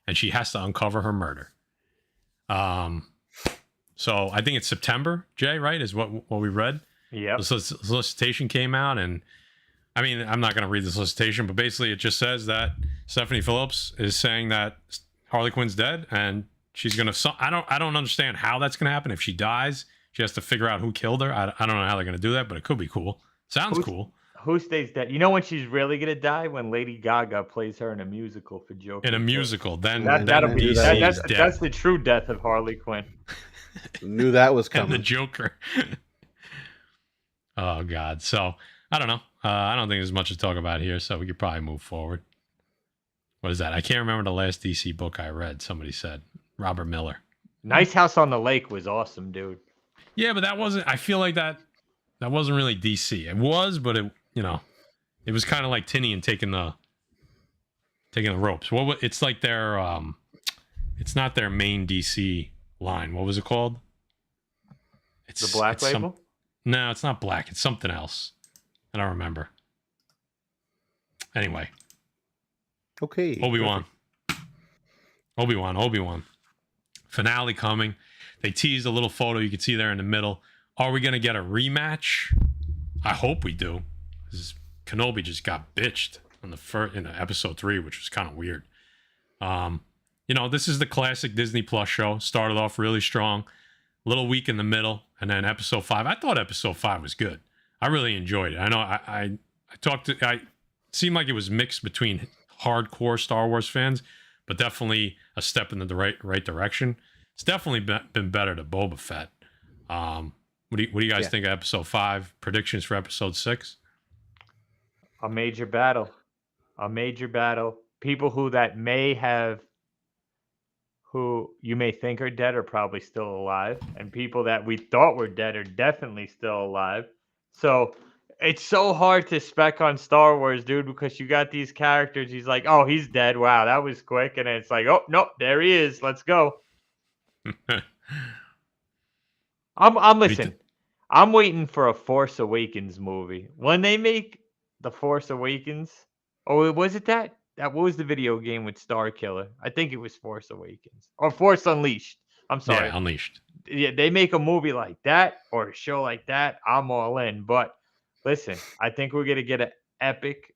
and she has to uncover her murder. So I think it's September, Jay, right? Is what we read. Yeah. The solicitation came out, and I mean, I'm not going to read the solicitation, but basically it just says that Stephanie Phillips is saying that Harley Quinn's dead, and she's going to. I don't understand how that's going to happen. If she dies, she has to figure out who killed her. I don't know how they're going to do that, but it could be cool. Sounds cool. Who stays dead? You know when she's really gonna die? When Lady Gaga plays her in a musical for Joker. In a musical, then that'll be that's the true death of Harley Quinn. Knew that was coming. And the Joker. Oh God. So I don't know. I don't think there's much to talk about here, so we could probably move forward. What is that? I can't remember the last DC book I read. Somebody said Robert Miller. Nice House on the Lake was awesome, dude. Yeah, but that wasn't. I feel like that wasn't really DC. It was, but it was kind of like Tinian taking the ropes. It's like their it's not their main DC line. What was it called? It's the Black Label? No, it's not Black. It's something else. I don't remember. Anyway. Okay. Obi-Wan. Finale coming. They teased a little photo you can see there in the middle. Are we going to get a rematch? I hope we do. Kenobi just got bitched in episode 3, which was kind of weird. This is the classic Disney Plus show. Started off really strong, a little weak in the middle, and then episode 5. I thought episode 5 was good. I really enjoyed it. I know I seemed like it was mixed between hardcore Star Wars fans, but definitely a step in the right direction. It's definitely been better to Boba Fett. What do you guys think of episode 5? Predictions for episode 6? A major battle. People who you may think are dead are probably still alive, and people that we thought were dead are definitely still alive. So it's so hard to spec on Star Wars, dude, because you got these characters. He's like, oh, he's dead. Wow, that was quick. And then it's like, oh, nope, there he is. Let's go. I'm waiting for a Force Awakens movie. When they make the Force Awakens, was it that? What was the video game with Star Killer? I think it was Force Awakens or Force Unleashed. I'm sorry. Yeah, Unleashed. Yeah, they make a movie like that or a show like that, I'm all in. But listen, I think we're gonna get an epic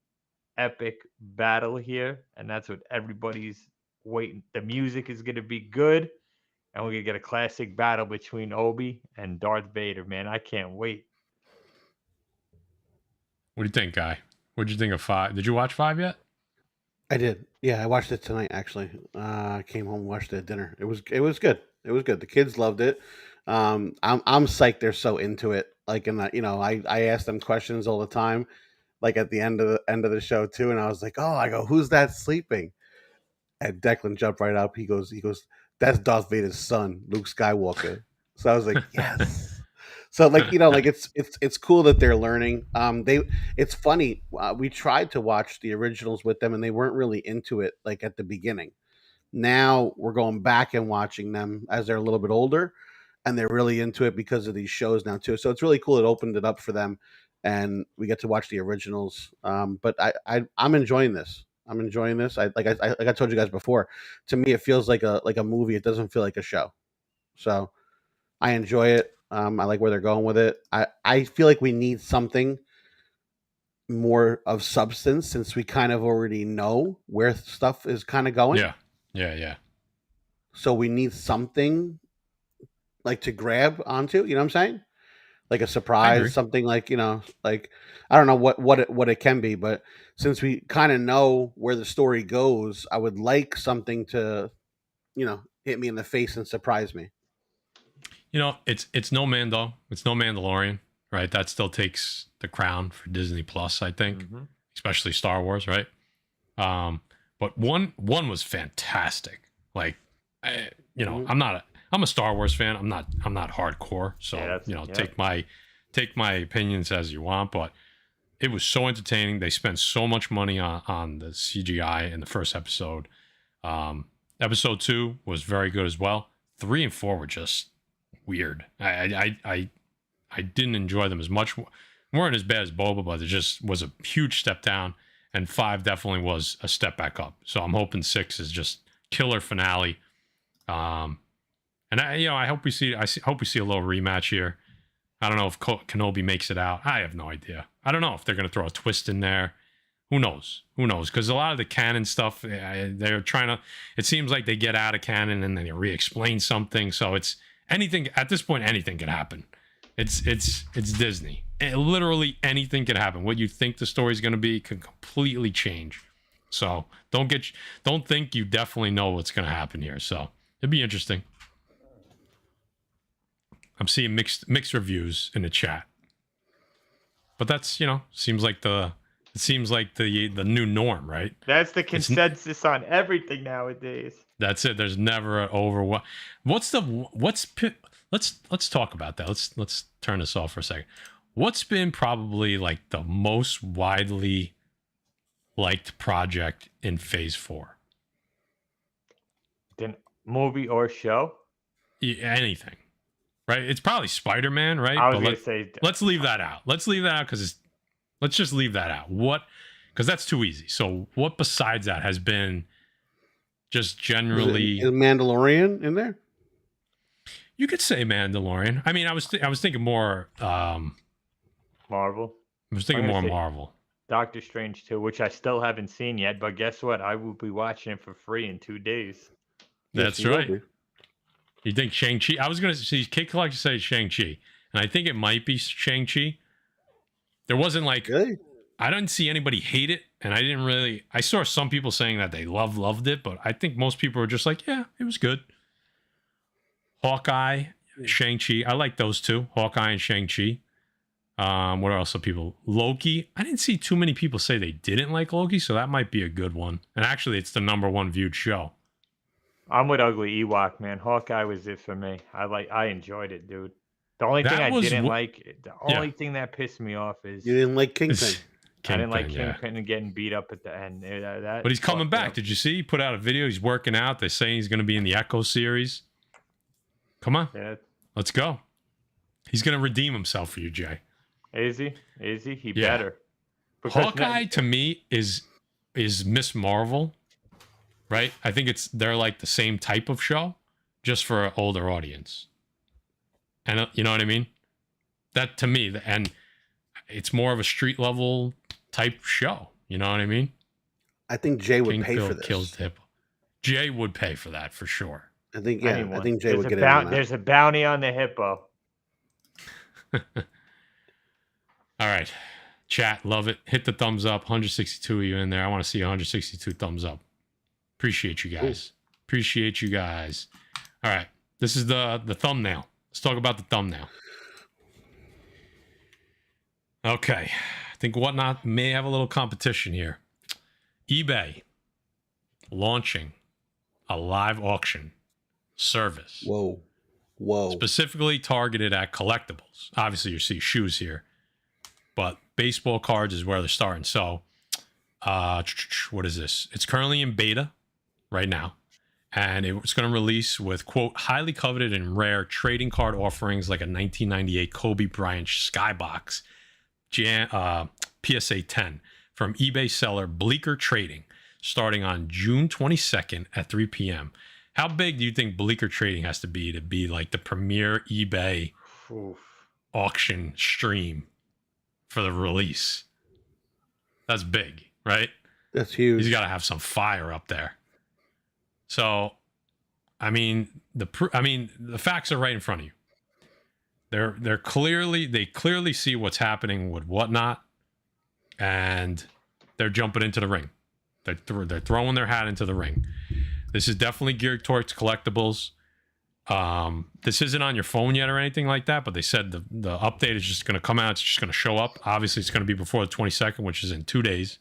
battle here, and that's what everybody's waiting. The music is gonna be good. and we're gonna get a classic battle between Obi and Darth Vader. Man, I can't wait. What do you think, Guy? What did you think of 5? Did you watch 5 yet? I did. Yeah, I watched it tonight. Actually, I came home and watched it at dinner. It was good. It was good. The kids loved it. I'm psyched. They're so into it. Like, and I ask them questions all the time. Like at the end of the show too, and I was like, oh, I go, who's that sleeping? And Declan jumped right up. He goes, that's Darth Vader's son, Luke Skywalker. So I was like, yes. So like like it's cool that they're learning. It's funny. We tried to watch the originals with them, and they weren't really into it. Like at the beginning. Now we're going back and watching them as they're a little bit older, and they're really into it because of these shows now too. So it's really cool. It opened it up for them, and we get to watch the originals. But I'm enjoying this. I'm enjoying this. Like I told you guys before. To me, it feels like a movie. It doesn't feel like a show. So I enjoy it. I like where they're going with it. I feel like we need something more of substance since we kind of already know where stuff is kind of going. Yeah. So we need something like to grab onto. You know what I'm saying? Like a surprise, something like like I don't know what it can be, but since we kind of know where the story goes, I would like something to hit me in the face and surprise me. It's no Mando. It's no Mandalorian, right? That still takes the crown for Disney Plus, I think, especially Star Wars, right? But one was fantastic. Like, I'm a Star Wars fan. I'm not hardcore, so take my opinions as you want. But it was so entertaining. They spent so much money on the CGI in the first episode. Episode 2 was very good as well. 3 and 4 were just weird. I didn't enjoy them as much. Weren't as bad as Boba, but it just was a huge step down. And 5 definitely was a step back up. So I'm hoping 6 is just killer finale. And I hope we see. Hope we see a little rematch here. I don't know if Kenobi makes it out. I have no idea. I don't know if they're going to throw a twist in there. Who knows? Because a lot of the canon stuff, they're trying to. It seems like they get out of canon and then they re-explain something. So it's anything at this point. Anything can happen. It's Disney. Literally anything can happen. What you think the story's going to be can completely change. So don't think you definitely know what's going to happen here. So it'd be interesting. I'm seeing mixed reviews in the chat, but that's seems like the new norm, right? That's the consensus on everything nowadays. That's it. There's never an over. Let's talk about that. Let's turn this off for a second. What's been probably like the most widely liked project in Phase 4? Then movie or show? Anything. Right? It's probably Spider-Man, right? I was going to say... Let's leave that out. Let's just leave that out. Because that's too easy. So what besides that has been just generally... Is Mandalorian in there? You could say Mandalorian. I mean, I was thinking more... Marvel? I was thinking more Marvel. Doctor Strange 2, which I still haven't seen yet, but guess what? I will be watching it for free in 2 days. That's right. You think Shang-Chi? I was going to see Kid Collector say Shang-Chi, and I think it might be Shang-Chi. There wasn't like... Really? I didn't see anybody hate it, and I saw some people saying that they loved it, but I think most people were just like, yeah, it was good. Hawkeye, Shang-Chi, I like those two, Hawkeye and Shang-Chi. What else are people? Loki. I didn't see too many people say they didn't like Loki, so that might be a good one. And actually, it's the #1 viewed show. I'm with Ugly Ewok, man. Hawkeye was it for me. I enjoyed it, dude. The only thing I didn't like, the only thing that pissed me off is you didn't like Kingpin. I didn't like Kingpin and getting beat up at the end. But he's coming back. Did you see? He put out a video. He's working out. They're saying he's going to be in the Echo series. Come on, let's go. He's going to redeem himself for you, Jay. Is he? He better. Because Hawkeye to me is Miss Marvel, right? I think they're like the same type of show, just for an older audience. And you know what I mean? That to me, and it's more of a street level type show. You know what I mean? I think Jay would pay for this. Kills the hippo. Jay would pay for that for sure. I think Jay There's would get in on that. There's a bounty on the hippo. All right. Chat, love it. Hit the thumbs up. 162 of you in there. I want to see 162 thumbs up. Appreciate you guys. Appreciate you guys. All right. This is the thumbnail. Let's talk about the thumbnail. Okay. I think WhatNot may have a little competition here. eBay launching a live auction service. Whoa. Specifically targeted at collectibles. Obviously, you see shoes here, but baseball cards is where they're starting. So, what is this? It's currently in beta right now, and it's going to release with, quote, highly coveted and rare trading card offerings like a 1998 Kobe Bryant Skybox PSA 10 from eBay seller Bleecker Trading, starting on June 22nd at 3 p.m. How big do you think Bleecker Trading has to be like the premier eBay auction stream for the release? That's big, right? That's huge. He's got to have some fire up there. So, I mean, the facts are right in front of you. They clearly see what's happening with WhatNot, and they're jumping into the ring. They're throwing their hat into the ring. This is definitely geared towards collectibles. This isn't on your phone yet or anything like that, but they said the update is just going to come out. It's just going to show up. Obviously, it's going to be before the 22nd, which is in 2 days.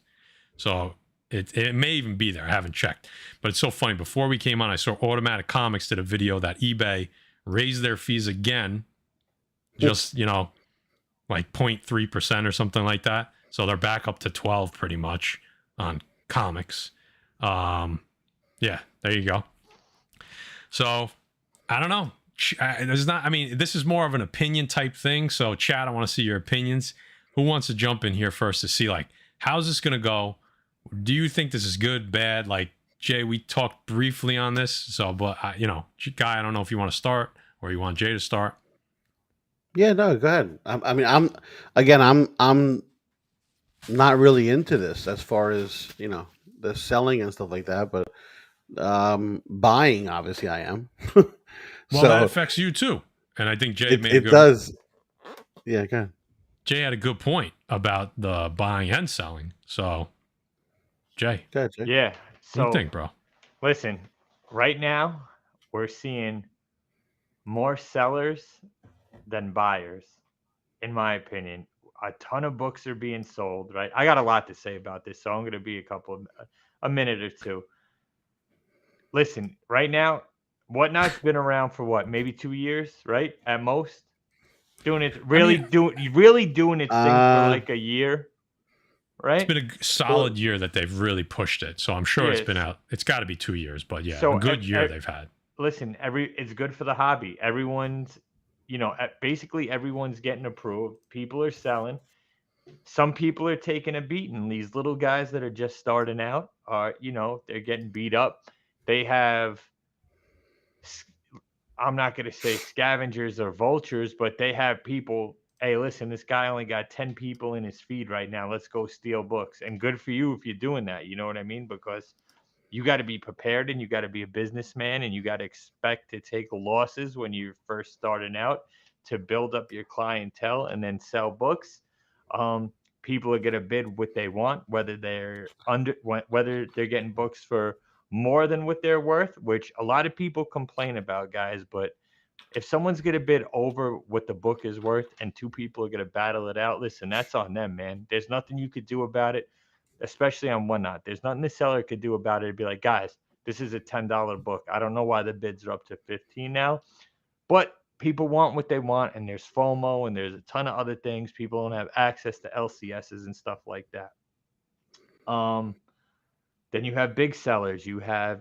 So it may even be there. I haven't checked. But it's so funny. Before we came on, I saw Automatic Comics did a video that eBay raised their fees again. Just, like 0.3% or something like that. So they're back up to 12 pretty much on comics. Yeah, there you go. So I don't know. This is more of an opinion type thing. So chat, I want to see your opinions. Who wants to jump in here first to see, like, how's this going to go? Do you think this is good, bad? Like, Jay, we talked briefly on this. So, but, Guy, I don't know if you want to start or you want Jay to start. Yeah, no, go ahead. I'm not really into this as far as, the selling and stuff like that, but buying, obviously I am. Well, that affects you too. And I think Jay made it does. Yeah, go ahead. Jay had a good point about the buying and selling. So, Jay. Go ahead, Jay. Yeah. So, what do you think, bro? Listen, right now we're seeing more sellers than buyers, in my opinion. A ton of books are being sold, right? I got a lot to say about this, so I'm going to be a minute or two. Listen, right now, WhatNot's been around for what, maybe 2 years, right? At most, doing its doing its thing for like a year, right? It's been a solid year that they've really pushed it, so I'm sure it's been out. It's got to be 2 years, but yeah, so a good year they've had. Listen, it's good for the hobby. Everyone's, basically everyone's getting approved. People are selling. Some people are taking a beating. These little guys that are just starting out are, they're getting beat up. They have, I'm not going to say scavengers or vultures, but they have people, hey, listen, this guy only got 10 people in his feed right now. Let's go steal books. And good for you if you're doing that. You know what I mean? Because you got to be prepared, and you got to be a businessman, and you got to expect to take losses when you're first starting out to build up your clientele and then sell books. People are going to bid what they want, whether they're getting books for more than what they're worth, which a lot of people complain about, guys. But if someone's going to bid over what the book is worth and two people are going to battle it out, listen, that's on them, man. There's nothing you could do about it, especially on WhatNot. There's nothing the seller could do about it. It'd be like, guys, this is a $10 book. I don't know why the bids are up to 15 now, but people want what they want, and there's FOMO, and there's a ton of other things. People don't have access to LCSs and stuff like that. Then you have big sellers. You have,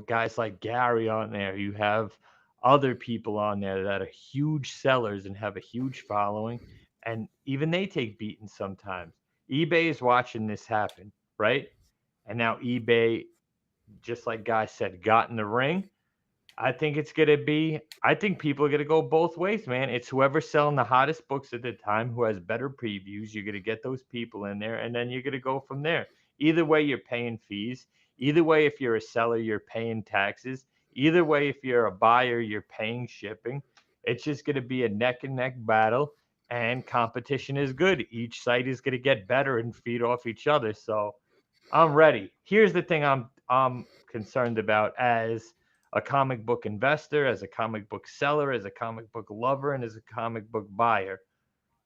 guys like Gary on there. You have other people on there that are huge sellers and have a huge following, and even they take beatings sometimes. eBay is watching this happen, right? And now eBay, just like Guy said, got in the ring. I think people are going to go both ways, man. It's whoever's selling the hottest books at the time, who has better previews. You're going to get those people in there, and then you're going to go from there. Either way, you're paying fees. Either way, if you're a seller, you're paying taxes. Either way, if you're a buyer, you're paying shipping. It's just going to be a neck and neck battle, and competition is good. Each site is going to get better and feed off each other. So I'm ready. Here's the thing I'm concerned about as a comic book investor, as a comic book seller, as a comic book lover, and as a comic book buyer.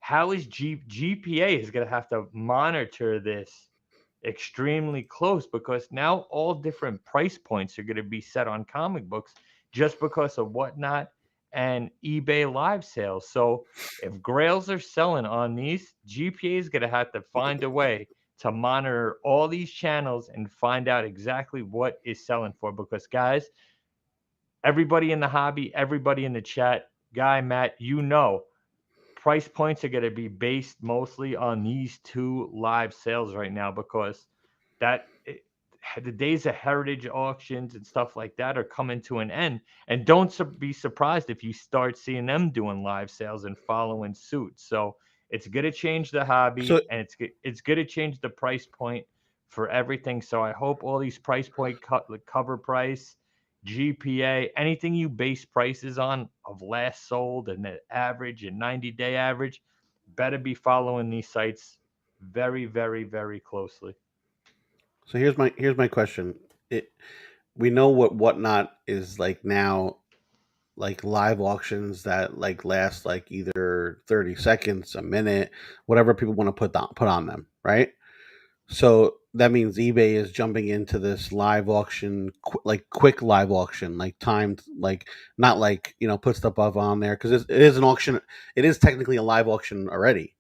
How is GPA is going to have to monitor this extremely close, because now all different price points are going to be set on comic books just because of whatnot and eBay live sales. So if grails are selling on these, GPA is going to have to find a way to monitor all these channels and find out exactly what is selling for. Because guys, everybody in the hobby, everybody in the chat, Guy, Matt, price points are going to be based mostly on these two live sales right now, because the days of heritage auctions and stuff like that are coming to an end. And don't be surprised if you start seeing them doing live sales and following suit. So it's going to change the hobby, So and it's going to change the price point for everything. So I hope all these price point cover price, GPA, anything you base prices on of last sold and the average and 90-day average, better be following these sites very, very, very closely. so here's my question. We know what whatnot is like now, like live auctions that like last like either 30 seconds, a minute, whatever people want to put on them, right? So that means eBay is jumping into this live auction, like quick live auction, like timed, like not like put stuff up on there, because it is an auction. It is technically a live auction already.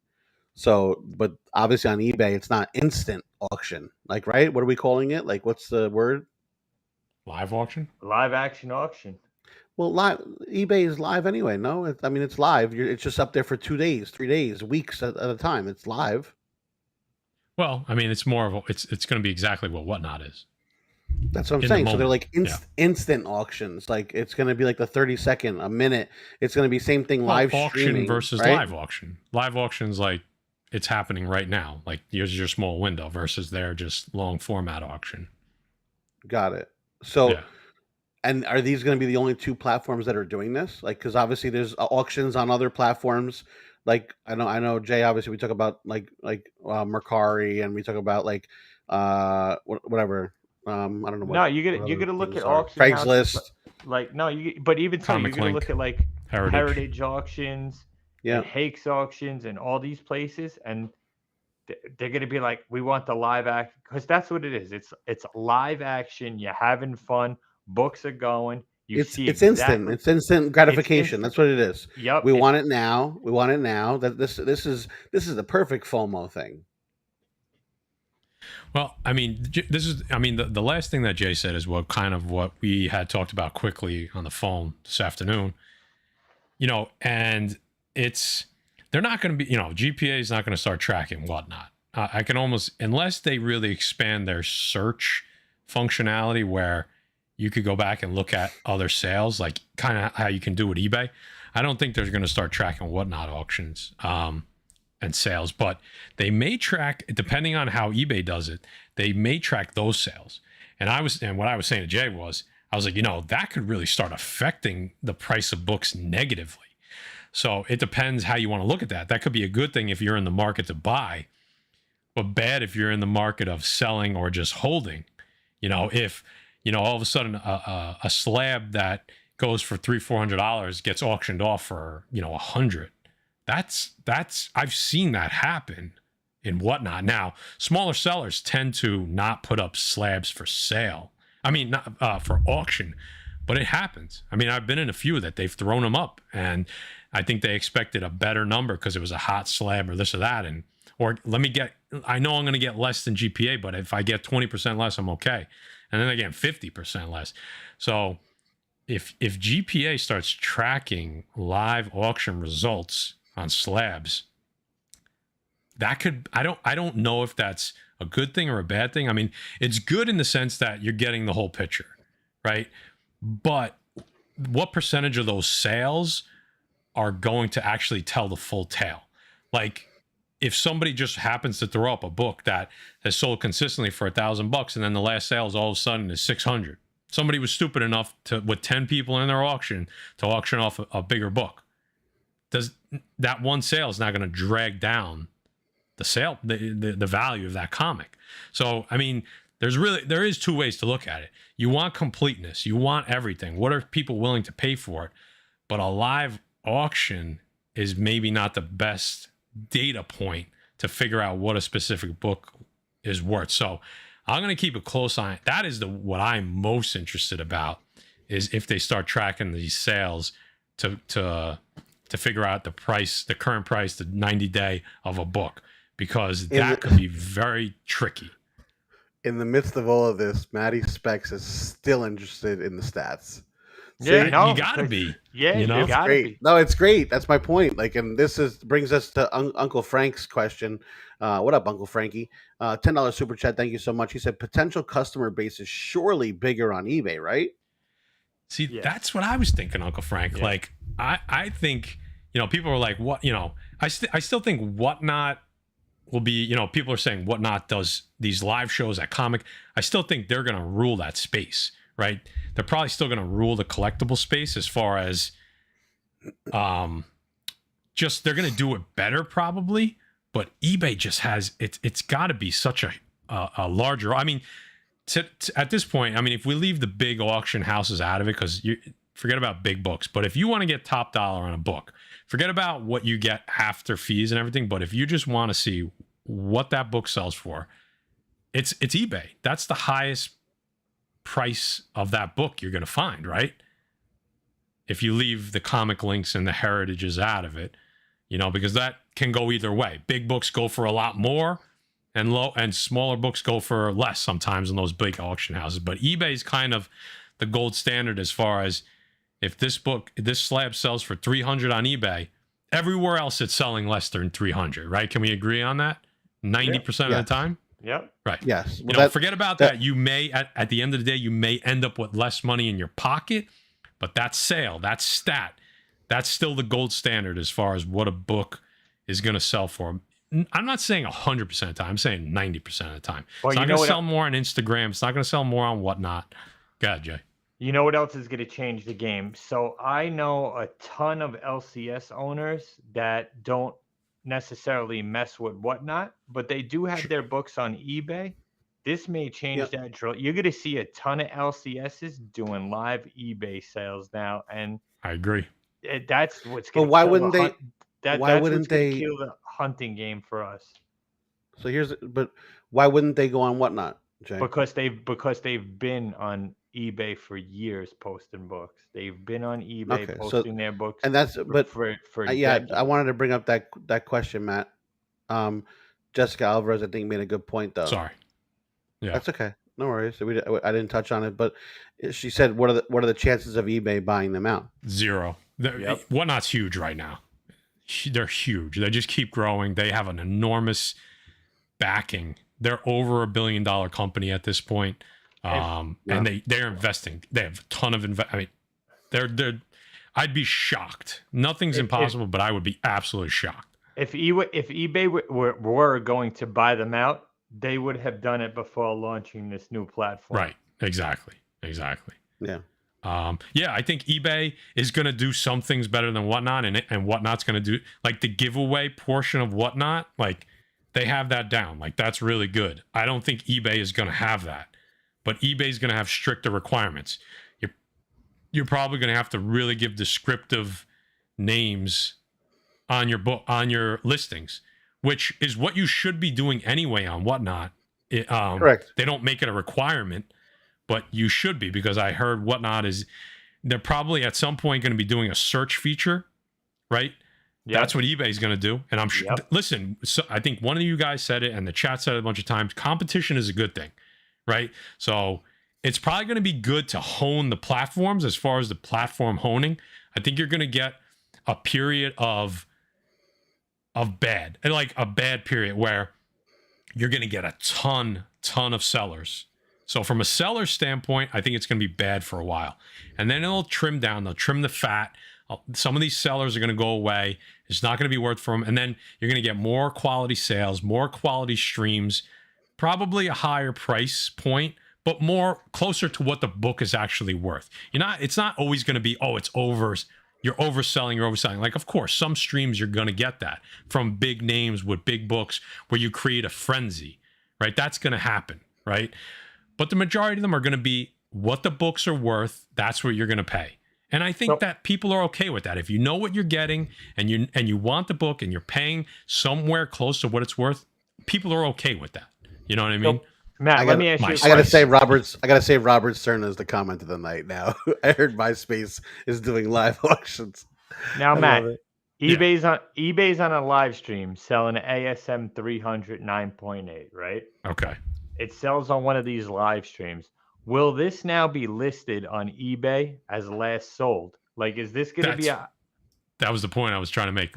So, but obviously on eBay, it's not instant auction. Like, right? What are we calling it? Like, what's the word? Live auction? Live action auction. Well, live eBay is live anyway. No, I mean it's live. It's just up there for 2 days, 3 days, weeks at a time. It's live. Well, I mean, it's more of it's going to be exactly what whatnot is. That's what I'm saying. So they're like instant auctions. Like it's going to be like the 30-second, a minute. It's going to be same thing, live auction streaming versus right? live auction. Live auction's like it's happening right now. Like here's your small window versus their just long format auction. Got it. So, and are these going to be the only two platforms that are doing this? Like, because obviously there's auctions on other platforms. Like I know Jay. Obviously, we talk about like Mercari, and we talk about like whatever. I don't know. No, you're gonna look at auction Craigslist. Houses, but even so, you're gonna look at like heritage auctions, and Hakes auctions, and all these places, and they're gonna be like, we want the live action, because that's what it is. It's live action. You're having fun. Books are going. It's instant. It's instant gratification. That's what it is. Yep. We want it now. We want it now. That this is the perfect FOMO thing. Well, I mean, the last thing that Jay said is what we had talked about quickly on the phone this afternoon. And they're not going to be, GPA is not going to start tracking whatnot. I can almost, unless they really expand their search functionality where you could go back and look at other sales, like kind of how you can do with eBay. I don't think they're going to start tracking whatnot auctions and sales, but they may track, depending on how eBay does it, they may track those sales. And what I was saying to Jay was, I was like, that could really start affecting the price of books negatively. So it depends how you want to look at that. That could be a good thing if you're in the market to buy, but bad if you're in the market of selling or just holding. If all of a sudden a slab that goes for $300-400 gets auctioned off for $100. That's I've seen that happen in whatnot. Now, smaller sellers tend to not put up slabs for sale. I mean, not for auction, but it happens. I mean, I've been in a few that they've thrown them up, and I think they expected a better number because it was a hot slab or this or that, I know I'm going to get less than GPA, but if I get 20% less, I'm okay. And then again, 50% less. So if GPA starts tracking live auction results on slabs, that could, I don't know if that's a good thing or a bad thing. I mean, it's good in the sense that you're getting the whole picture, right? But what percentage of those sales are going to actually tell the full tale? Like, if somebody just happens to throw up a book that has sold consistently for $1,000 and then the last sales all of a sudden is 600, somebody was stupid enough to, with 10 people in their auction, to auction off a bigger book. Does that one sale is not going to drag down the sale, the value of that comic? So, I mean, there is two ways to look at it. You want completeness. You want everything. What are people willing to pay for it? But a live auction is maybe not the best data point to figure out what a specific book is worth. So I'm going to keep a close eye. That is what I'm most interested about, is if they start tracking these sales to figure out the price, the current price, the 90-day of a book, because that could be very tricky. In the midst of all of this, Matty Specs is still interested in the stats. Yeah, See, no, you gotta be. Yeah, you know? you gotta Great. be. No, it's great. That's my point. Like, and this brings us to Uncle Frank's question. What up, Uncle Frankie? $10 super chat. Thank you so much. He said potential customer base is surely bigger on eBay, right? See, Yes. that's what I was thinking, Uncle Frank. Yeah. Like, I think, people are like, what, I still think WhatNot will be, people are saying WhatNot does these live shows at Comic. I still think they're going to rule that space, right? They're probably still going to rule the collectible space as far as, just they're going to do it better probably, but eBay just has, it's got to be such a larger, I mean, at this point, I mean, if we leave the big auction houses out of it, because you forget about big books, but if you want to get top dollar on a book, forget about what you get after fees and everything. But if you just want to see what that book sells for, it's eBay. That's the highest price of that book you're going to find, right? If you leave the comic links and the heritages out of it, because that can go either way. Big books go for a lot more, and smaller books go for less sometimes in those big auction houses. But eBay is kind of the gold standard as far as, if this slab sells for $300 on eBay, everywhere else it's selling less than $300, right? Can we agree on that? 90% of the time? Yep. Right. Yes. Forget about that. You may, at the end of the day, you may end up with less money in your pocket, but that sale, that stat, that's still the gold standard as far as what a book is going to sell for. I'm not saying 100% of the time. I'm saying 90% of the time. Well, it's not going to sell more on Instagram. It's not going to sell more on WhatNot. Go ahead, Jay. You know what else is going to change the game? So I know a ton of LCS owners that don't necessarily mess with WhatNot, but they do have their books on eBay. This may change that drill. You're going to see a ton of LCSs doing live eBay sales now, and I agree. That's what's going to. But why wouldn't they? Why wouldn't they kill the hunting game for us? So but why wouldn't they go on WhatNot, Jay? Because they've been on eBay for years posting books. They've been on eBay posting their books, and that's for decades. I wanted to bring up that question, Matt. Jessica Alvarez, I think, made a good point though. Sorry. Yeah, that's okay. No worries. I didn't touch on it, but she said, "What are the chances of eBay buying them out?" 0. WhatNot's huge right now. They're huge. They just keep growing. They have an enormous backing. They're over $1 billion company at this point. And they're investing. They have a ton of I mean, they're. I'd be shocked. Nothing's impossible, but I would be absolutely shocked. If eBay were going to buy them out, they would have done it before launching this new platform. Right. Exactly. Yeah. I think eBay is going to do some things better than WhatNot, and WhatNot's going to do, like, the giveaway portion of WhatNot. Like, they have that down. Like, that's really good. I don't think eBay is going to have that. But eBay's going to have stricter requirements. You're probably going to have to really give descriptive names on your listings, which is what you should be doing anyway on WhatNot. Correct. They don't make it a requirement, but you should be, because I heard WhatNot they're probably at some point going to be doing a search feature, right? Yep. That's what eBay's going to do. And I'm sure. Yep. Listen, so I think one of you guys said it, and the chat said it a bunch of times. Competition is a good thing. Right. So it's probably going to be good to hone the platforms. As far as the platform honing, I think you're going to get a period of bad, and like a bad period where you're going to get a ton of sellers. So from a seller standpoint, I think it's going to be bad for a while, and then it'll trim down. They'll trim the fat. Some of these sellers are going to go away. It's not going to be worth for them. And then you're going to get more quality sales, more quality streams, probably a higher price point, but more closer to what the book is actually worth. It's not always going to be, oh, it's over. You're overselling. Like, of course, some streams you're going to get that from big names with big books where you create a frenzy, right? That's going to happen, right? But the majority of them are going to be what the books are worth. That's what you're going to pay. And I think that people are okay with that. If you know what you're getting and you want the book and you're paying somewhere close to what it's worth, people are okay with that. You know what I mean? Matt, let me ask you. I gotta say Robert Stern is the comment of the night now. I heard MySpace is doing live auctions. Now, Matt, eBay's on a live stream selling an ASM 300 9.8, right? Okay. It sells on one of these live streams. Will this now be listed on eBay as last sold? Like, is this going to be a... That was the point I was trying to make.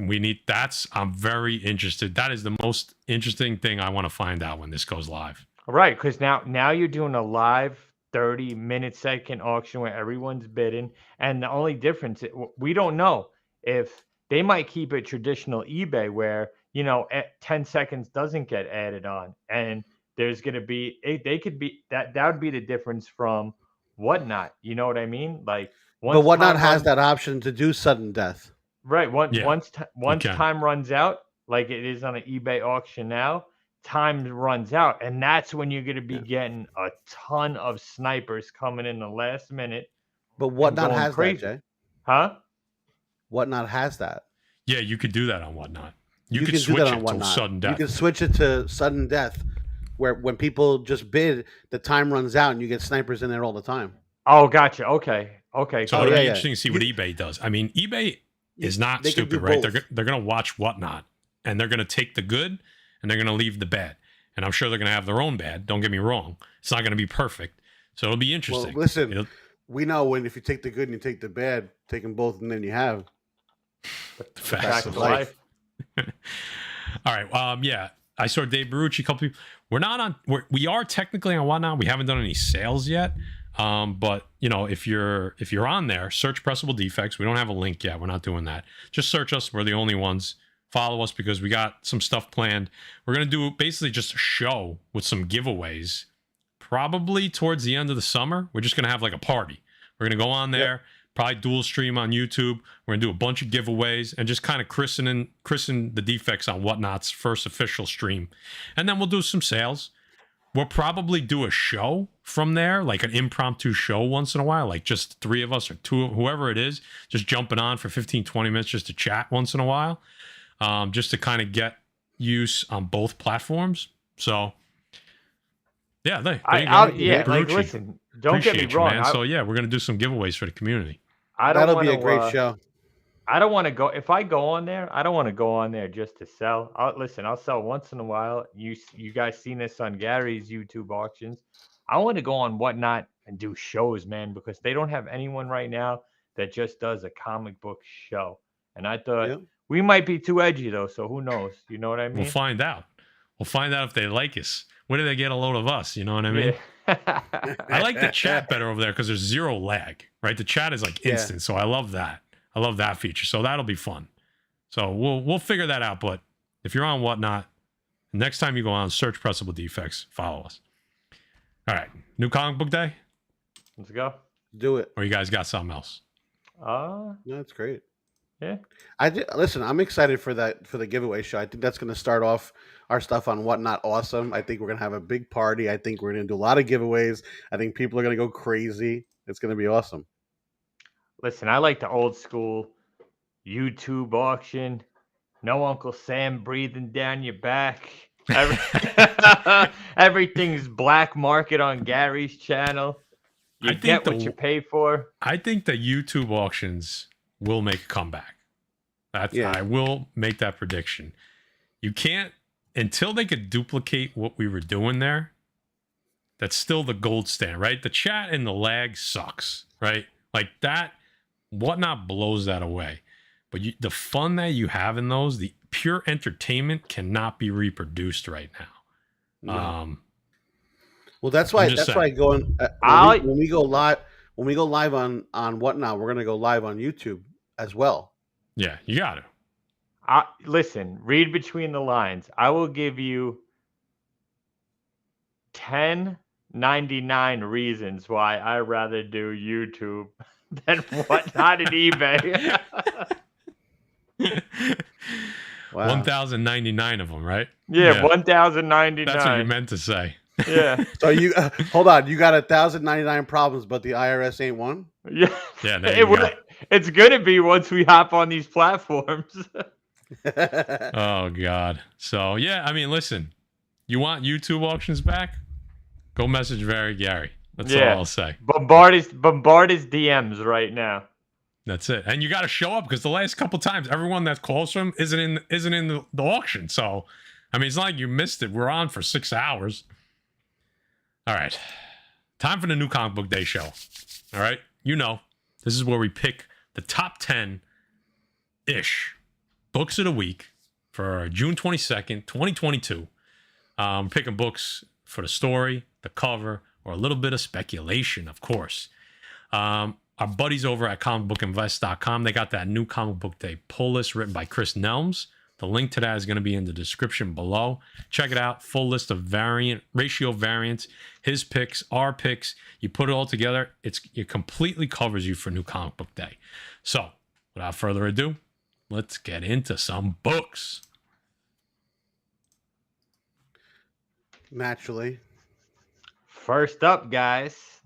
I'm very interested. That is the most interesting thing I want to find out when this goes live. Right, because now you're doing a live 30-minute second auction where everyone's bidding. And the only difference, we don't know if they might keep it traditional eBay where, 10 seconds doesn't get added on. And there's going to be, that would be the difference from WhatNot. You know what I mean? Like, but WhatNot has that option to do sudden death. Right. Once time runs out, like it is on an eBay auction now, time runs out. And that's when you're going to be getting a ton of snipers coming in the last minute. But WhatNot has crazy. that, Jay. Huh? WhatNot has that. Yeah, you could do that on WhatNot. You could do switch that it on to sudden death. You can switch it to sudden death, where when people just bid, the time runs out and you get snipers in there all the time. Oh, gotcha. Okay. So it'll be interesting to see what eBay does. I mean, eBay is not stupid, right? They're going to watch WhatNot, and they're going to take the good, and they're going to leave the bad. And I'm sure they're going to have their own bad. Don't get me wrong. It's not going to be perfect. So it'll be interesting. Well, listen, we know if you take the good and you take the bad, take them both, and then you have the facts of life. All right. Yeah. I saw Dave Barucci, a couple people. We are technically on WhatNot. We haven't done any sales yet. But if you're on there, search Pressable Defects. We don't have a link yet. We're not doing that. Just search us. We're the only ones. Follow us because we got some stuff planned. We're going to do basically just a show with some giveaways, probably towards the end of the summer. We're just going to have like a party. We're going to go on there, probably dual stream on YouTube. We're going to do a bunch of giveaways and just kind of christen the Defects on WhatNot's first official stream. And then we'll do some sales. We'll probably do a show from there, like an impromptu show once in a while, like just three of us or two, whoever it is, just jumping on for 15, 20 minutes just to chat once in a while, just to kind of get use on both platforms. So, yeah, listen, don't get me wrong. Man. So, yeah, we're going to do some giveaways for the community. That'll be a great show. I don't want to go. If I go on there, I don't want to go on there just to sell. I'll sell once in a while. You guys seen this on Gary's YouTube auctions. I want to go on WhatNot and do shows, man, because they don't have anyone right now that just does a comic book show. And I thought we might be too edgy, though. So who knows? You know what I mean? We'll find out. We'll find out if they like us. When do they get a load of us? You know what I mean? Yeah. I like the chat better over there because there's zero lag, right? The chat is like instant. So I love that. I love that feature. So that'll be fun. So we'll figure that out. But if you're on WhatNot, next time you go on, search Pressable Defects, follow us. All right. New comic book day? Let's go. Do it. Or you guys got something else? No, that's great. Yeah. Listen, I'm excited for the giveaway show. I think that's going to start off our stuff on WhatNot awesome. I think we're going to have a big party. I think we're going to do a lot of giveaways. I think people are going to go crazy. It's going to be awesome. Listen, I like the old school YouTube auction. No Uncle Sam breathing down your back. Everything's black market on Gary's channel. You get what you pay for. I think the YouTube auctions will make a comeback. I will make that prediction. You can't, until they could duplicate what we were doing there, that's still the gold standard, right? The chat and the lag sucks, right? Like that. WhatNot blows that away. But the fun that you have in those, the pure entertainment cannot be reproduced right now. No. Well, that's why I go on when we go live on WhatNot, we're gonna go live on YouTube as well. Yeah, you got to. Listen, read between the lines. I will give you 10 99 reasons why I rather do YouTube than WhatNot and eBay. Wow. 1,099 of them, right? Yeah, 1,099. That's what you meant to say. Yeah. So you hold on. You got 1,099 problems, but the IRS ain't one. Yeah. Yeah, there you go. It's gonna be once we hop on these platforms. Oh God. So yeah, I mean, listen, you want YouTube auctions back? Go message Very Gary. That's all I'll say. Bombard his DMs right now. That's it. And you got to show up because the last couple times, everyone that calls from isn't in the auction. So, I mean, it's not like you missed it. We're on for 6 hours. All right, time for the new Comic Book Day show. All right, you know, this is where we pick the top 10-ish books of the week for June 22nd, 2022. Picking books for the story, the cover, or a little bit of speculation, of course. Our buddies over at comicbookinvest.com, they got that new Comic Book Day pull list written by Chris Nelms. The link to that is going to be in the description below. Check it out. Full list of ratio variants, his picks, our picks. You put it all together, it completely covers you for new Comic Book Day. So, without further ado, let's get into some books. Naturally. First up, guys,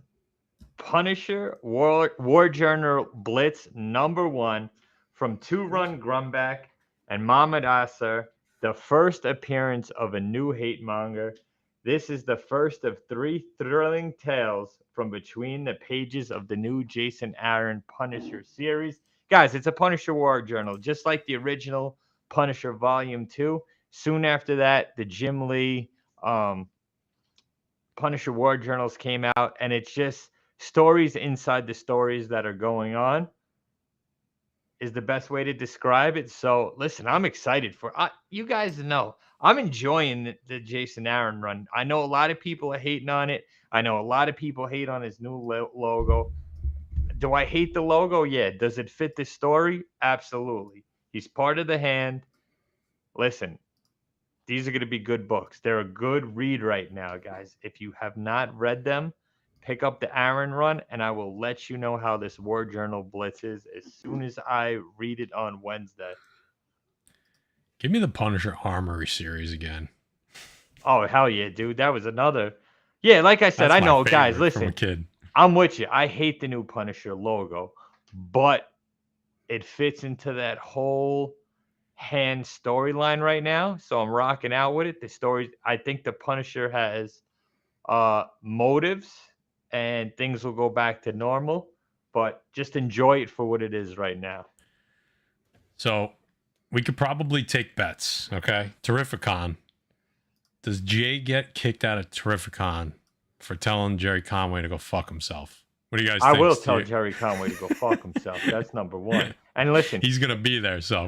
Punisher War Journal Blitz #1 from Two Run Grumback and Mahmoud Asser, the first appearance of a new hate monger. This is the first of 3 thrilling tales from between the pages of the new Jason Aaron Punisher series. Guys, it's a Punisher War Journal, just like the original Punisher Volume 2. Soon after that, the Jim Lee Punisher War Journals came out, and it's just stories inside the stories that are going on is the best way to describe it. So listen, I'm excited for you guys to know I'm enjoying the Jason Aaron run. I know a lot of people are hating on it. I know a lot of people hate on his new logo. Do I hate the logo? Yeah. Does it fit the story? Absolutely. He's part of the hand. Listen, these are going to be good books. They're a good read right now, guys. If you have not read them, pick up the Aaron run, and I will let you know how this War Journal Blitz is as soon as I read it on Wednesday. Give me the Punisher Armory series again. Oh, hell yeah, dude. That was another. Yeah, like I said, I know, guys, listen. I'm with you. I hate the new Punisher logo, but it fits into that whole hand storyline right now. So I'm rocking out with it. The story, I think the Punisher has motives, and things will go back to normal, but just enjoy it for what it is right now. So we could probably take bets, okay? Terrificon. Does Jay get kicked out of Terrificon for telling Jerry Conway to go fuck himself? What do you guys think? I will tell Jerry Conway to go fuck himself. That's number one. And listen, he's gonna be there, so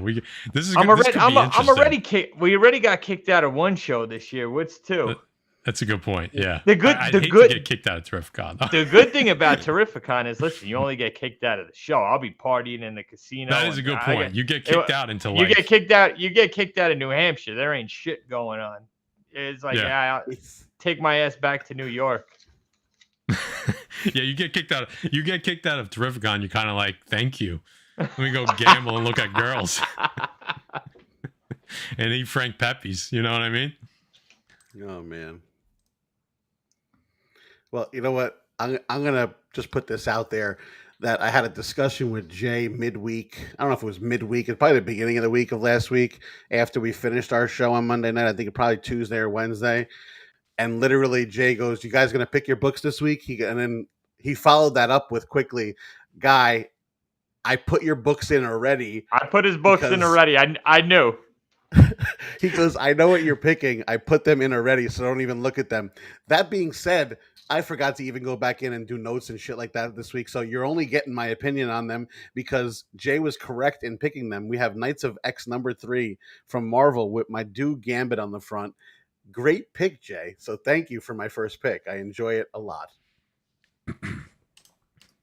this is. I'm already kicked. We already got kicked out of one show this year. What's two? That's a good point. Yeah. I'd hate to get kicked out of Terrificon. The good thing about Terrificon is, listen, you only get kicked out of the show. I'll be partying in the casino. That is a good point. You get kicked out into life. You get kicked out. You get kicked out of New Hampshire. There ain't shit going on. It's like, I'll take my ass back to New York. Yeah, you get kicked out. You get kicked out of Terrificon. You're kind of like, thank you. Let me go gamble and look at girls and eat Frank Pepe's. You know what I mean? Oh man. Well, you know what? I'm gonna just put this out there that I had a discussion with Jay midweek. I don't know if it was midweek. It's probably the beginning of the week of last week after we finished our show on Monday night. I think it's probably Tuesday or Wednesday. And literally, Jay goes, "You guys gonna pick your books this week?" And then he followed that up with quickly, "Guy, I put your books in already." I put his books in already. I knew. He goes, "I know what you're picking. I put them in already, so don't even look at them." That being said, I forgot to even go back in and do notes and shit like that this week. So you're only getting my opinion on them because Jay was correct in picking them. We have Knights of X #3 from Marvel with my dude Gambit on the front. Great pick, Jay. So thank you for my first pick. I enjoy it a lot.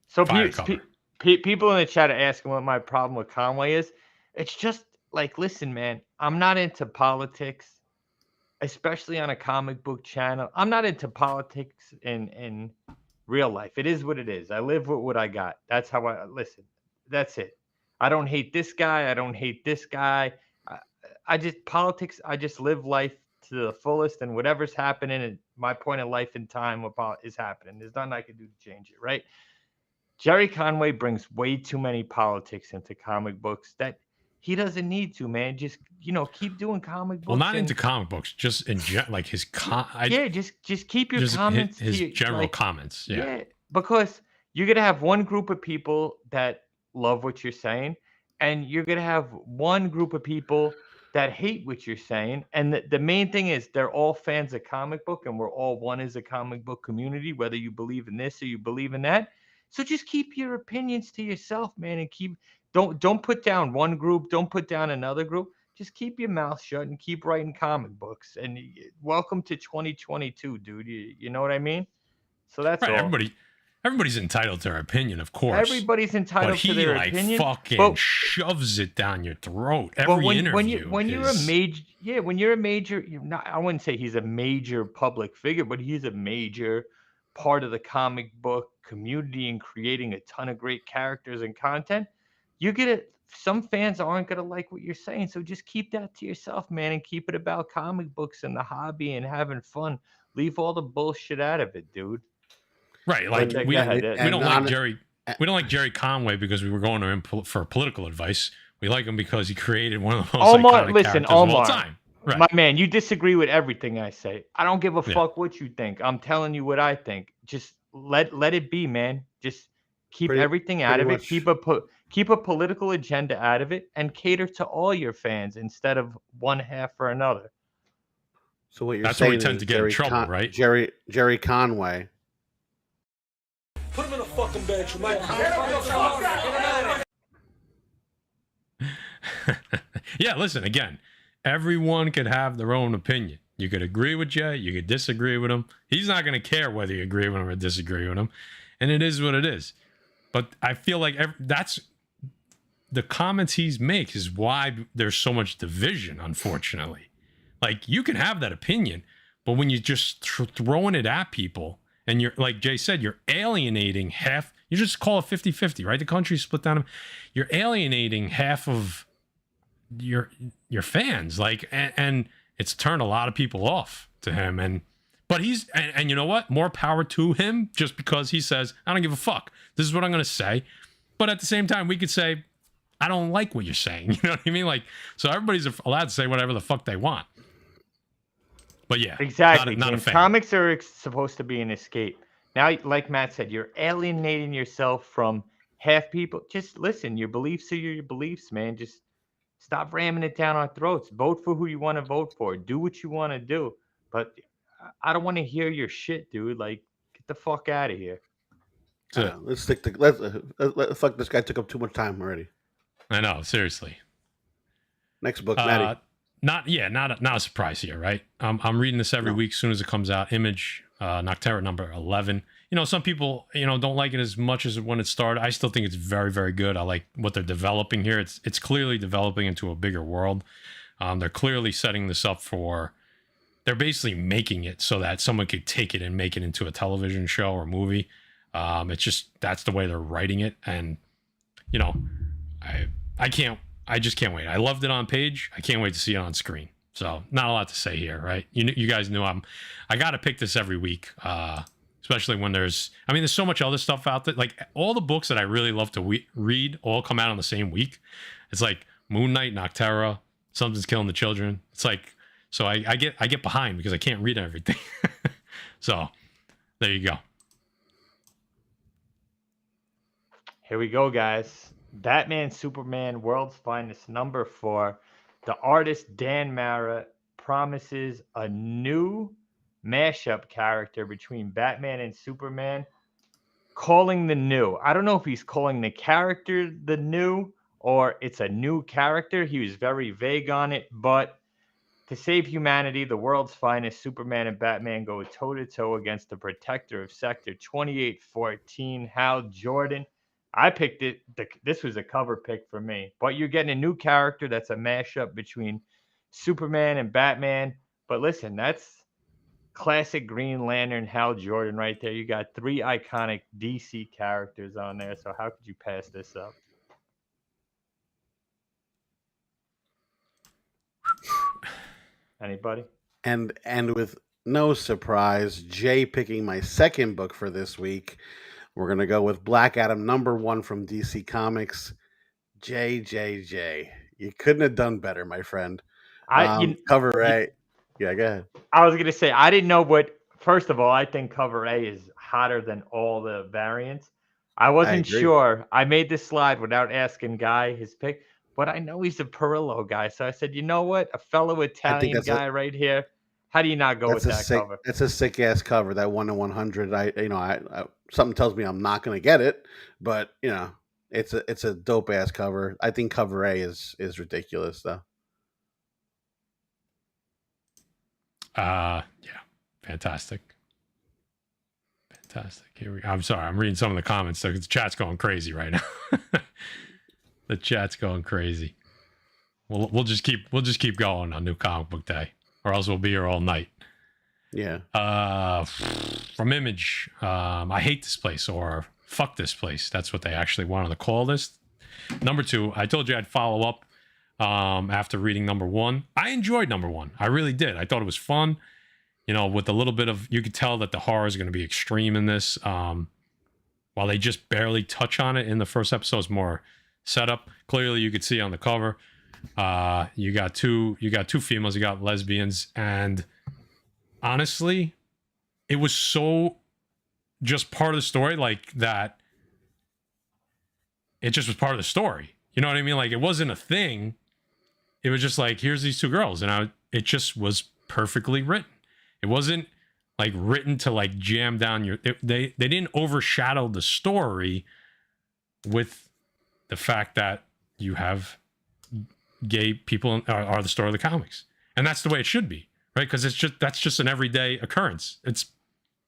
So people in the chat are asking what my problem with Conway is. It's just like, listen, man, I'm not into politics. especially on a comic book channel. I'm not into politics in real life. It is what it is. I live with what I got. That's how I listen. That's it. I don't hate this guy. I don't hate this guy. I, I just politics. I just live life to the fullest, and whatever's happening at my point in life and time about is happening. There's nothing I can do to change it, right? Jerry Conway brings way too many politics into comic books that he doesn't need to, man. Just keep doing comic books. Well, not and, into comic books, just in like his just keep your just comments his to your, general comments. Yeah. because you're gonna have one group of people that love what you're saying, and you're gonna have one group of people that hate what you're saying. And the main thing is they're all fans of comic book, and we're all one as a comic book community, whether you believe in this or you believe in that. So just keep your opinions to yourself, man, and don't put down one group, don't put down another group. Just keep your mouth shut and keep writing comic books. And welcome to 2022, dude. You know what I mean? So that's Right. all. Everybody's entitled to their opinion, of course. Everybody's entitled to their opinion. Fucking shoves it down your throat every interview. When you're a major, you're not. I wouldn't say he's a major public figure, but he's a major part of the comic book community and creating a ton of great characters and content. Some fans aren't gonna like what you're saying, so just keep that to yourself, man, and keep it about comic books and the hobby and having fun. Leave all the bullshit out of it, dude. Right, like we don't like Jerry Conway because we were going to him for political advice. We like him because he created one of the most iconic characters of all time. Right. My man, you disagree with everything I say. I don't give a fuck what you think. I'm telling you what I think. Just let it be, man. Just keep everything out of it. Keep a political agenda out of it, and cater to all your fans instead of one half or another. So what you're That's saying where we tend to get in trouble, right? Jerry Conway. Put him in a fucking bench, Mike. Yeah, listen, again, everyone could have their own opinion. You could agree with Jay, you could disagree with him. He's not going to care whether you agree with him or disagree with him. And it is what it is. But I feel like that's the comments he makes is why there's so much division, unfortunately. Like, you can have that opinion, but when you're just throwing it at people, and you're, like Jay said, you're alienating half. You just call it 50-50, right? The country's split down. You're alienating half of your fans, like, and it's turned a lot of people off to him. But he's, and you know what? More power to him, just because he says, I don't give a fuck. This is what I'm going to say. But at the same time, we could say, I don't like what you're saying. You know what I mean? Like, so everybody's allowed to say whatever the fuck they want. But yeah, exactly. Not a fan. Comics are supposed to be an escape. Now, like Matt said, you're alienating yourself from half people. Just listen. Your beliefs are your beliefs, man. Just stop ramming it down our throats. Vote for who you want to vote for. Do what you want to do. But I don't want to hear your shit, dude. Like, get the fuck out of here. Let's stick to. Fuck, this guy took up too much time already. I know, seriously. Next book, Maddie. Not a surprise here, right? I'm reading this every week as soon as it comes out. Image, Nocterra number 11. You know, some people, don't like it as much as when it started. I still think it's very, very good. I like what they're developing here. It's clearly developing into a bigger world. They're clearly setting this up they're basically making it so that someone could take it and make it into a television show or movie. It's just, that's the way they're writing it. And, I just can't wait. I loved it on page. I can't wait to see it on screen. So not a lot to say here, right? You guys know I got to pick this every week, especially when there's so much other stuff out there. Like, all the books that I really love to read all come out on the same week. It's like Moon Knight, Nocterra, Something's Killing the Children. It's like, so I get behind because I can't read everything. So there you go. Here we go, guys. Batman, Superman, World's Finest number 4. The artist Dan Mara promises a new mashup character between Batman and Superman, calling the new. I don't know if he's calling the character the new or it's a new character. He was very vague on it, but to save humanity, the world's finest, Superman and Batman go toe-to-toe against the protector of Sector 2814, Hal Jordan. I picked it. This was a cover pick for me. But you're getting a new character that's a mashup between Superman and Batman. But listen, that's classic Green Lantern Hal Jordan right there. You got 3 iconic DC characters on there, so how could you pass this up? Anybody? And with no surprise, Jay picking my second book for this week. We're gonna go with Black Adam #1 from DC Comics. J. You couldn't have done better, my friend. Cover A. Yeah, go ahead. I was gonna say I didn't know what. First of all, I think cover A is hotter than all the variants. I wasn't sure. I made this slide without asking Guy his pick, but I know he's a Perillo guy, so I said, you know what, a fellow Italian guy right here. How do you not go with that cover? It's a sick ass cover. That 1 in 100. I something tells me I'm not gonna get it, but it's a dope ass cover. I think cover A is ridiculous though. Yeah, fantastic. Here we go. I'm sorry, I'm reading some of the comments. So the chat's going crazy right now. The chat's going crazy. We'll just keep going on New Comic Book Day, or else we'll be here all night. Yeah. From Image, I hate this place, or fuck this place. That's what they actually wanted to call this. Number 2, I told you I'd follow up after reading number 1. I enjoyed number 1. I really did. I thought it was fun. With a little bit of, you could tell that the horror is going to be extreme in this. While they just barely touch on it in the first episode, it's more setup. Clearly, you could see on the cover. You got two females. You got lesbians, and honestly, it was so just part of the story, like that. It just was part of the story. You know what I mean? Like, it wasn't a thing. It was just like, here's these 2 girls, and it just was perfectly written. It wasn't like written to like jam down your. They didn't overshadow the story with the fact that you have gay people are the story of the comics, and that's the way it should be, right? Because that's just an everyday occurrence. It's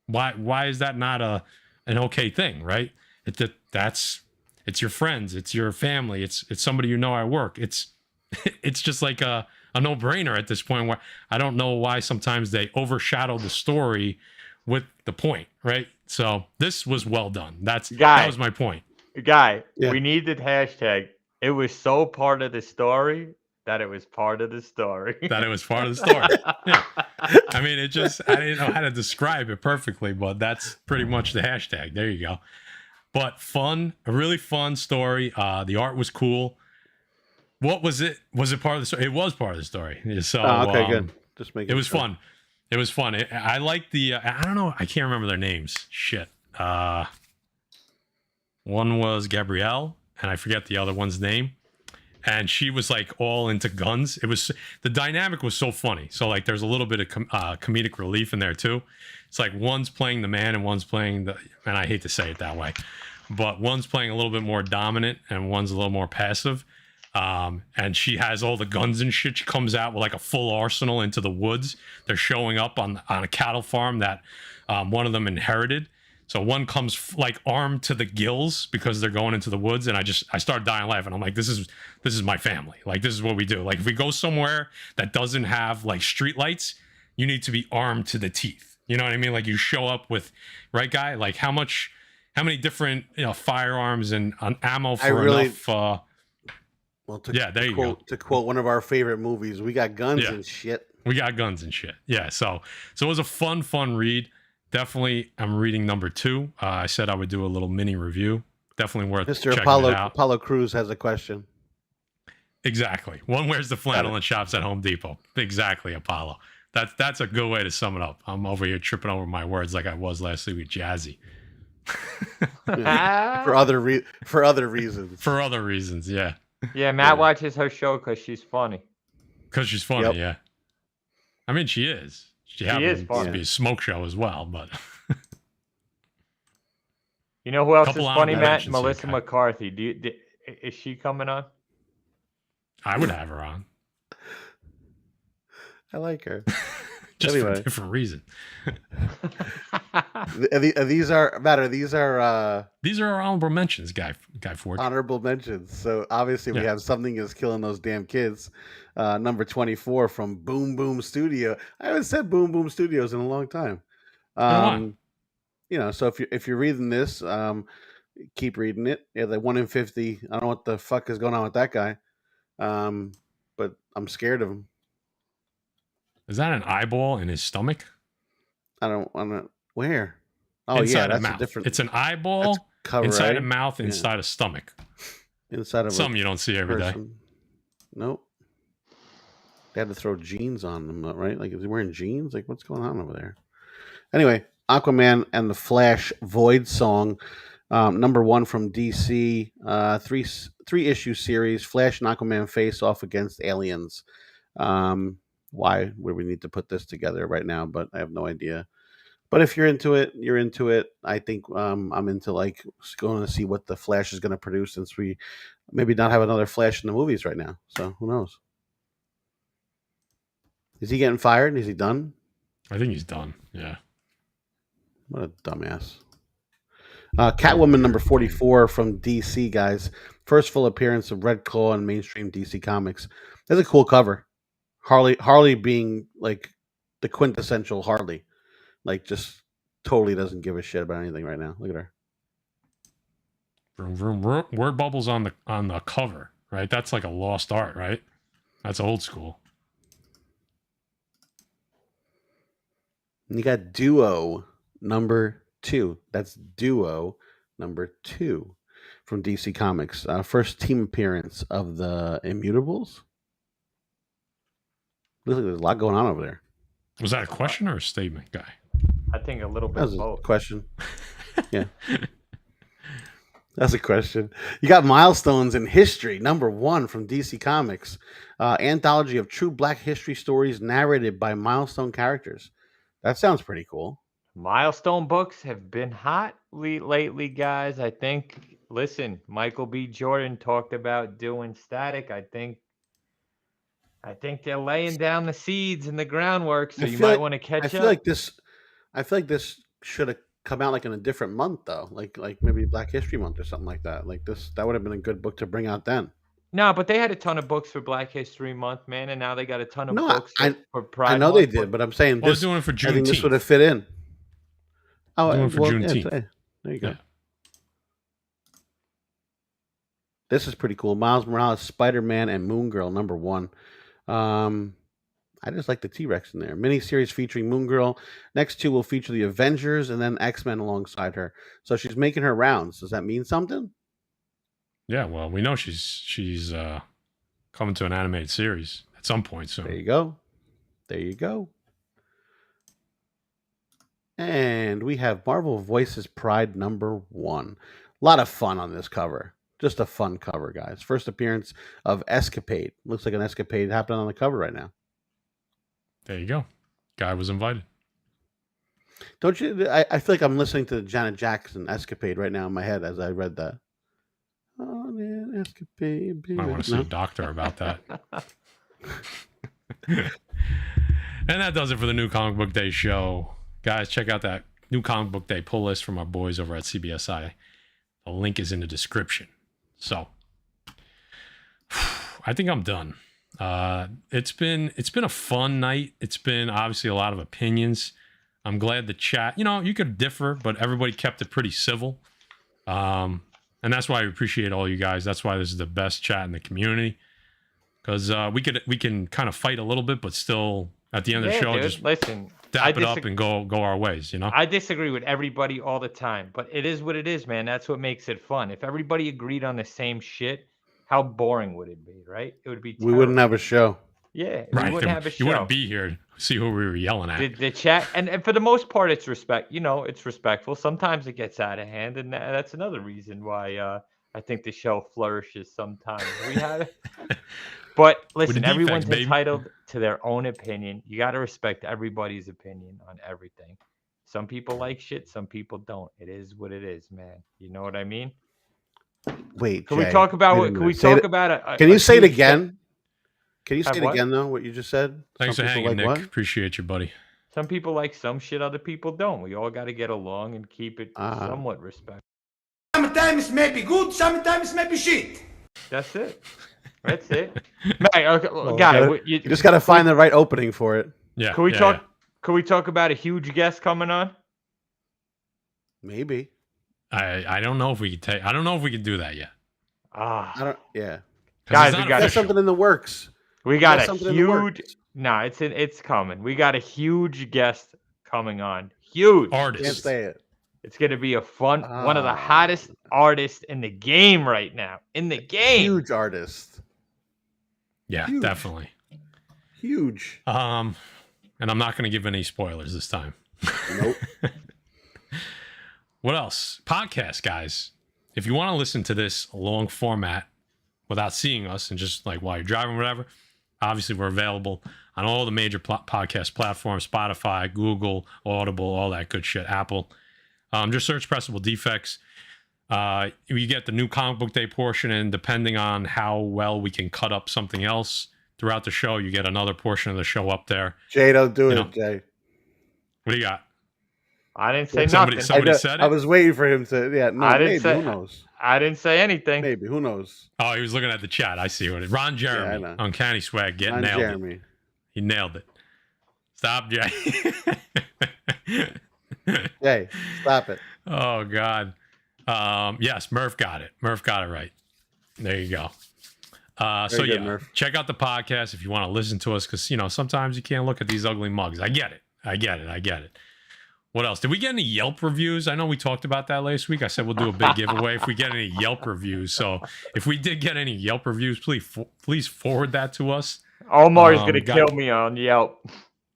why is that not an okay thing, right? It's your friends, it's your family, it's somebody at work. It's just like a no-brainer at this point, where I don't know why sometimes they overshadow the story with the point, right? So this was well done. That was my point. Guy, we needed hashtag. It was so part of the story that it was part of the story. That it was part of the story. Yeah. I mean, I didn't know how to describe it perfectly, but that's pretty much the hashtag. There you go. But fun, a really fun story. The art was cool. What was it? Was it part of the story? It was part of the story. So okay, good. Just make it was fun. It was fun. I like the. I don't know. I can't remember their names. Shit. One was Gabrielle, and I forget the other one's name. And she was like all into guns. The dynamic was so funny. So like, there's a little bit of comedic relief in there too. It's like one's playing the man and one's playing and I hate to say it that way, but one's playing a little bit more dominant and one's a little more passive. And she has all the guns and shit. She comes out with like a full arsenal into the woods. They're showing up on a cattle farm that one of them inherited. So one comes like armed to the gills because they're going into the woods, and I started dying laughing. I'm like, this is my family. Like, this is what we do. Like, if we go somewhere that doesn't have like street lights, you need to be armed to the teeth. You know what I mean? Like, you show up with, right, Guy? Like, how many different firearms and ammo for enough. Well, to quote one of our favorite movies, we got guns and shit. We got guns and shit. Yeah. So it was a fun read. Definitely, I'm reading number 2. I said I would do a little mini review. Definitely worth Mr. checking it out. Apollo Cruz has a question. Exactly. One wears the flannel and shops at Home Depot. Exactly, Apollo. That's a good way to sum it up. I'm over here tripping over my words like I was last week with Jazzy. For other reasons. For other reasons, yeah. Yeah, Matt watches her show because she's funny. Because she's funny, yeah. I mean, she is. She is funny. To be a smoke show as well, but you know who else is funny, Matt? Melissa McCarthy. Is she coming on? I would have her on. I like her. just for a Anyway. different reason. These are matter. These are our honorable mentions, Guy Ford. honorable mentions. So obviously we Yeah. have Something Is Killing Those Damn Kids, number 24 from Boom Boom Studio. I haven't said Boom Boom Studios in a long time. You know, so if you're reading this, keep reading it. Yeah, the 1 in 50. I don't know what the fuck is going on with that guy, but I'm scared of him. Is that an eyeball in his stomach? I don't want to. Where? Oh Inside yeah, of that's mouth. a different. It's an eyeball Cover, inside right? a mouth, Yeah. inside a stomach. Inside of Something you don't see every day. person. Nope. They had to throw jeans on them, right? Like, is he wearing jeans? Like, what's going on over there? Anyway, Aquaman and the Flash Void Song, number 1 from DC, three issue series. Flash and Aquaman face off against aliens. Why would we need to put this together right now? But I have no idea. But if you're into it, you're into it. I think I'm into like going to see what the Flash is going to produce, since we maybe not have another Flash in the movies right now. So who knows? Is he getting fired? Is he done? I think he's done. Yeah. What a dumbass. Catwoman number 44 from DC, guys. First full appearance of Red Claw in mainstream DC Comics. That's a cool cover. Harley being like the quintessential Harley. Like, just totally doesn't give a shit about anything right now. Look at her. Vroom, vroom, vroom. Word bubbles on the cover, right? That's like a lost art, right? That's old school. And you got Duo number 2. That's Duo number 2 from DC Comics. First team appearance of the Immutables. Looks like there's a lot going on over there. Was that a question or a statement, Guy? I think a little bit That was of a both. question. Yeah. That's a question. You got Milestones in History, number 1 from DC Comics. Anthology of true Black history stories narrated by milestone characters. That sounds pretty cool. Milestone books have been hot lately, guys. I think, listen, Michael B. Jordan talked about doing Static. I think they're laying down the seeds and the groundwork, so you might want to catch up. I feel like this should have come out like in a different month, though. Like maybe Black History Month or something like that. Like that would have been a good book to bring out then. No, but they had a ton of books for Black History Month, man, and now they got a ton of books for Pride I know Month. they did, but I'm saying Well, they're doing it for I think this Juneteenth. would have fit in. Oh, Doing it for Juneteenth. Today. There you go. Yeah. This is pretty cool. Miles Morales, Spider-Man, and Moon Girl, number 1. I just like the T-Rex in there. Miniseries featuring Moon Girl. Next 2 will feature the Avengers and then X-Men alongside her. So she's making her rounds. Does that mean something? Yeah, well, we know she's coming to an animated series at some point soon. There you go. There you go. And we have Marvel Voices Pride number 1. A lot of fun on this cover. Just a fun cover, guys. First appearance of Escapade. Looks like an escapade happening on the cover right now. There you go. Guy was invited. Don't you? I feel like I'm listening to the Janet Jackson Escapade right now in my head as I read that. Oh, man, Escapade. I want to see a doctor about that. And that does it for the New Comic Book Day show. Guys, check out that New Comic Book Day pull list from our boys over at CBSI. The link is in the description. So, I think I'm done. It's been a fun night. It's been obviously a lot of opinions. I'm glad the chat, you could differ, but everybody kept it pretty civil. And that's why I appreciate all you guys. That's why this is the best chat in the community. Because we can kind of fight a little bit, but still at the end of the show, just listen, dap it up and go our ways, I disagree with everybody all the time, but it is what it is, man. That's what makes it fun. If everybody agreed on the same shit, how boring would it be, right? It would be terrible. We wouldn't have a show. Yeah, right. we wouldn't have a show. You wouldn't be here to see who we were yelling at. The chat, and for the most part, it's respect. It's respectful. Sometimes it gets out of hand, and that's another reason why I think the show flourishes sometimes. We have, but listen, Defects, everyone's baby. entitled to their own opinion. You got to respect everybody's opinion on everything. Some people like shit, some people don't. It is what it is, man. You know what I mean? Wait, Can Jay, we talk about wait a what? Can we minute. talk about? Can you say it huge- again? Can you say Have it what? again, though, what you just said? Thanks Some for people hanging, Nick. what? Appreciate you, buddy. Some people like some shit, other people don't. We all got to get along and keep it somewhat respectful. Sometimes maybe good, sometimes maybe shit. That's it. That's it. Mate, okay, Well, guy, you just got to find the right opening for it. Yeah. Can we talk? Can we talk about a huge guest coming on? Maybe. I don't know if we could take. I don't know if we could do that yet. I don't. Yeah. Guys, we got something in the works. We got a huge. Nah, it's coming. We got a huge guest coming on. Huge artist. Can't say it. It's gonna be a fun, one of the hottest artists in the game right now. In the game, huge artist. Yeah, huge. Definitely. Huge. And I'm not gonna give any spoilers this time. Nope. What else? Podcast, guys. If you want to listen to this long format without seeing us and just like while you're driving, whatever, obviously we're available on all the major podcast platforms: Spotify, Google, Audible, all that good shit. Apple. Just search Pressable Defects. You get the new comic book day portion, and depending on how well we can cut up something else throughout the show, you get another portion of the show up there. Jay, don't do it, Jay. What do you got? I didn't say nothing. Somebody said it? I was waiting for him to. Yeah, no, maybe. Who knows? I didn't say anything. Maybe. Who knows? Oh, he was looking at the chat. I see what it is. Ron Jeremy, Uncanny Swag, nailed it. He nailed it. Stop, Jay. Jay, stop it. Oh, God. Yes, Murph got it. Murph got it right. There you go. Good, Murph. Check out the podcast if you want to listen to us, because, sometimes you can't look at these ugly mugs. I get it. What else? Did we get any Yelp reviews? I know we talked about that last week. I said we'll do a big giveaway if we get any Yelp reviews. So if we did get any Yelp reviews, please forward that to us. Omar is going to kill me on Yelp.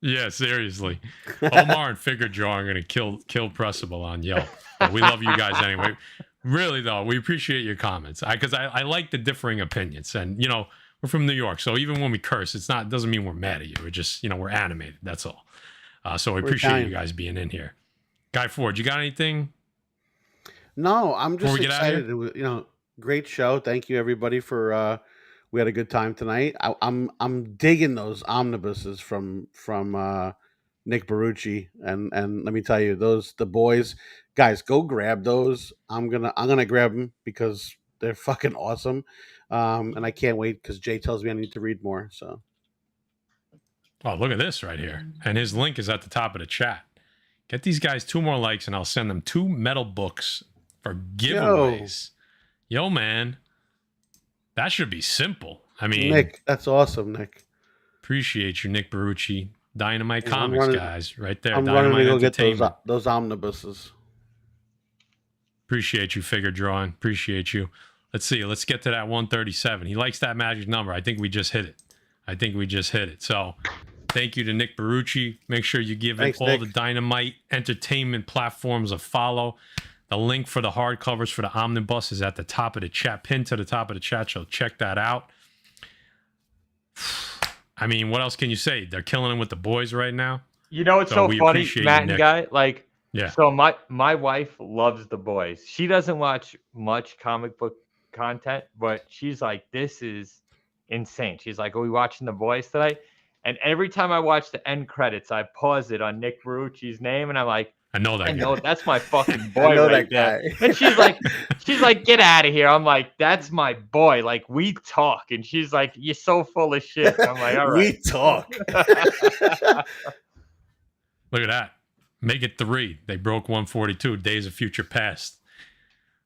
Yeah, seriously. Omar and Figure Draw are going to kill Pressable on Yelp. But we love you guys anyway. Really, though, we appreciate your comments. Because I like the differing opinions. And, we're from New York. So even when we curse, it doesn't mean we're mad at you. We're just, we're animated. That's all. So we appreciate you guys being in here. Guy Ford, you got anything? No, I'm just excited. Great show. Thank you, everybody, for we had a good time tonight. I'm digging those omnibuses from Nick Barucci, and let me tell you, the boys, guys, go grab those. I'm gonna grab them because they're fucking awesome, and I can't wait because Jay tells me I need to read more. So. Oh, look at this right here. And his link is at the top of the chat. Get these guys 2 more likes and I'll send them 2 metal books for giveaways. Yo, man. That should be simple. I mean, Nick, that's awesome, Nick. Appreciate you, Nick Barucci. Dynamite Comics, guys. Right there. I'm Dynamite running to go Entertainment. get those omnibuses. Appreciate you, Figure Drawing. Appreciate you. Let's see. Let's get to that 137. He likes that magic number. I think we just hit it. So thank you to Nick Barucci. Make sure you give all the Dynamite Entertainment platforms a follow. The link for the hardcovers for the omnibus is at the top of the chat, pinned to the top of the chat, so check that out. I mean, what else can you say? They're killing them with the boys right now. It's so funny, Matt and Guy. Like, yeah. So my wife loves the boys. She doesn't watch much comic book content, but she's like, this is insane. She's like, are we watching the boys tonight? And every time I watch the end credits, I pause it on Nick Barucci's name, and I'm like, I know that guy. That's my fucking boy right there. And she's like, get out of here. I'm like, that's my boy. Like, we talk. And she's like, you're so full of shit. I'm like, all right. We talk. Look at that. Make it 3. They broke 142. Days of Future Past.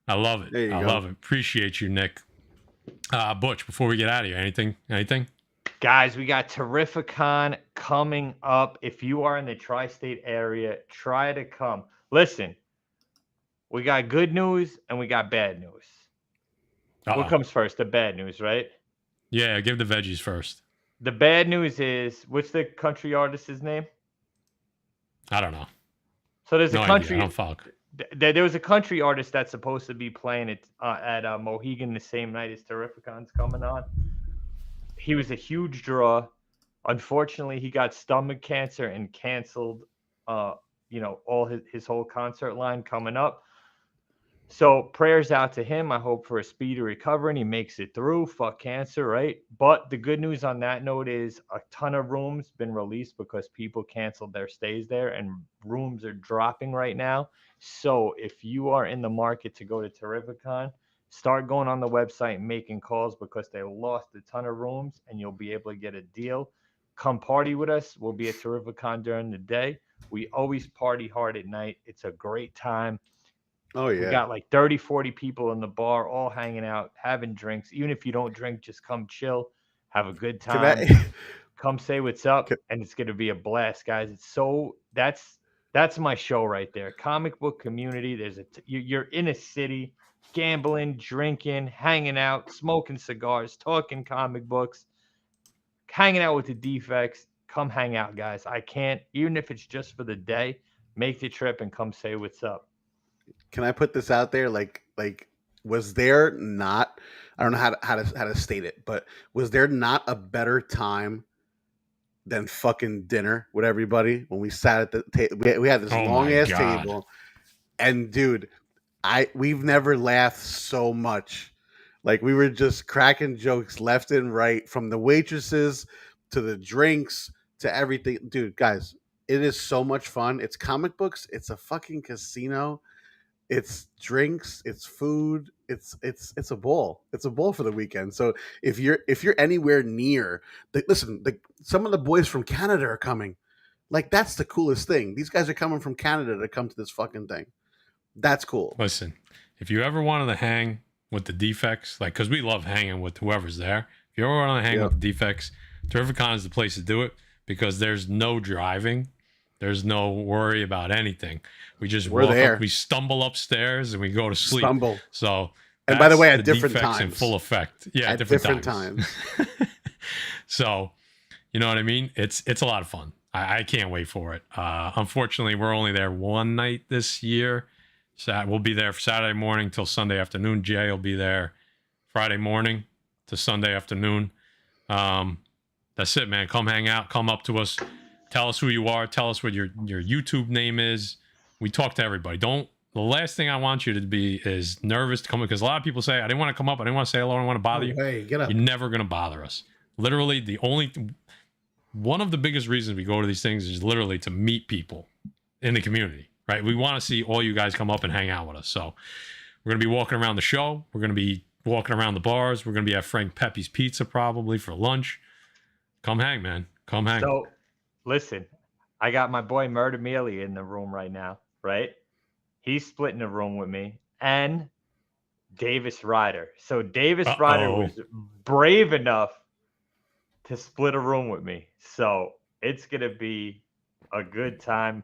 I love it. Love it. Appreciate you, Nick. Butch, before we get out of here, anything? Guys, we got Terrificon coming up. If you are in the tri-state area, try to come. Listen, we got good news and we got bad news. What comes first? The bad news, right? Yeah, give the veggies first. The bad news is, what's the country artist's name? I don't know. So there's a country. Idea. I don't fuck. There was a country artist that's supposed to be playing it at Mohegan the same night as Terrificon's coming on. He was a huge draw. Unfortunately, he got stomach cancer and canceled, all his whole concert line coming up. So prayers out to him. I hope for a speedy recovery and he makes it through. Fuck cancer, right? But the good news on that note is a ton of rooms been released because people canceled their stays there, and rooms are dropping right now. So if you are in the market to go to Terrificon, start going on the website and making calls because they lost a ton of rooms and you'll be able to get a deal. Come party with us. We'll be at Terrificon during the day. We always party hard at night. It's a great time. Oh We yeah. got like 30, 40 people in the bar, all hanging out, having drinks. Even if you don't drink, just come chill, have a good Can time, I? come say what's up, Can- and it's gonna be a blast, guys. It's so that's my show right there. Comic book community. You're in a city, gambling, drinking, hanging out, smoking cigars, talking comic books, hanging out with the defects. Come hang out, guys. I can't, even if it's just for the day, make the trip and come say what's up. Can I put this out there? Like, was there not? I don't know how to state it, but was there not a better time than fucking dinner with everybody when we sat at the table? We had this Oh long my ass God. table, and dude, we've never laughed so much. Like we were just cracking jokes left and right, from the waitresses to the drinks to everything. Dude, guys, it is so much fun. It's comic books. It's a fucking casino. It's drinks, it's food, it's a ball. It's a ball for the weekend. So if you're anywhere near, some of the boys from Canada are coming. Like that's the coolest thing. These guys are coming from Canada to come to this fucking thing. That's cool. Listen, if you ever wanted to hang with the defects, like, because we love hanging with whoever's there. If you ever want to hang with the defects, Terrificon is the place to do it because there's no driving. There's no worry about anything. We just We're walk there. up, we stumble upstairs, and we go to sleep. Stumble. So, And by the way, that's at different defects in times. full effect. Yeah, At different times. So, you know what I mean? It's a lot of fun. I can't wait for it. Unfortunately, we're only there one night this year. So we'll be there Saturday morning till Sunday afternoon. Jay will be there Friday morning to Sunday afternoon. That's it, man. Come hang out. Come up to us. Tell us who you are. Tell us what your YouTube name is. We talk to everybody. The last thing I want you to be is nervous to come, because a lot of people say, I didn't want to come up. I didn't want to say hello. I don't want to bother you. Hey, get up. You're never going to bother us. Literally, one of the biggest reasons we go to these things is literally to meet people in the community, right? We want to see all you guys come up and hang out with us. So we're going to be walking around the show. We're going to be walking around the bars. We're going to be at Frank Pepe's Pizza probably for lunch. Come hang, man. Come hang. So, listen, I got my boy Murder Mealy in the room right now, right? He's splitting a room with me, and Davis Ryder. So Davis Ryder was brave enough to split a room with me. So it's going to be a good time.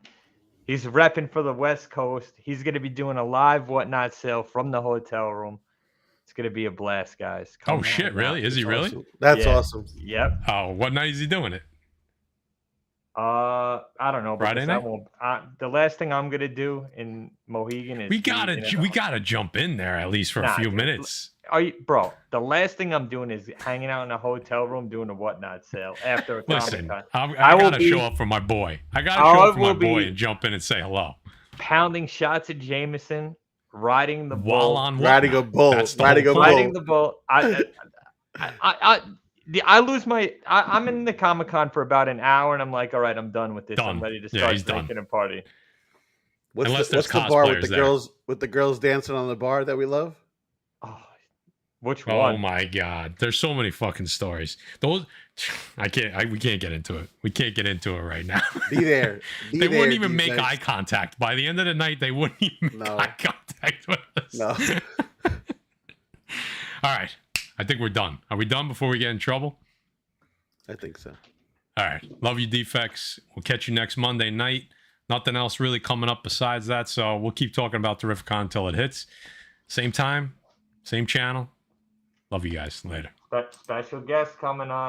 He's repping for the West Coast. He's going to be doing a live WhatNot sale from the hotel room. It's going to be a blast, guys. Come Oh, shit, hang really? out. Is he really? Awesome. That's Yeah. awesome. Yep. Oh, what night is he doing it? I don't know. Friday because night? the last thing I'm gonna do in Mohegan is We gotta jump in there at least for a Nah, few dude, minutes. bro? The last thing I'm doing is hanging out in a hotel room doing a WhatNot sale after a Listen, Comic-Con. I will gotta be show up for my boy. I gotta show up for my will boy be- and jump in and say hello. pounding shots at Jameson, riding the While bull, on Riding a WhatNot. bull. That's the Riding whole a point. riding the bull. I lose my. I'm in the Comic-Con for about an hour, and I'm like, all right, I'm done with this. Done. I'm ready to Yeah, start he's done. drinking and party. What's Unless there's the bar with cosplayers the there. girls dancing on the bar that we love? Oh, which Oh one? my god, there's so many fucking stories. Those we can't get into it. We can't get into it right now. Be there. Be They there, wouldn't even make defense. eye contact. By the end of the night, they wouldn't even make No. eye contact with us. No. All right. I think we're done. Are we done before we get in trouble? I think so. All right. Love you, Defects. We'll catch you next Monday night. Nothing else really coming up besides that. So we'll keep talking about Terrificon until it hits. Same time, same channel. Love you guys. Later. Special guest coming on.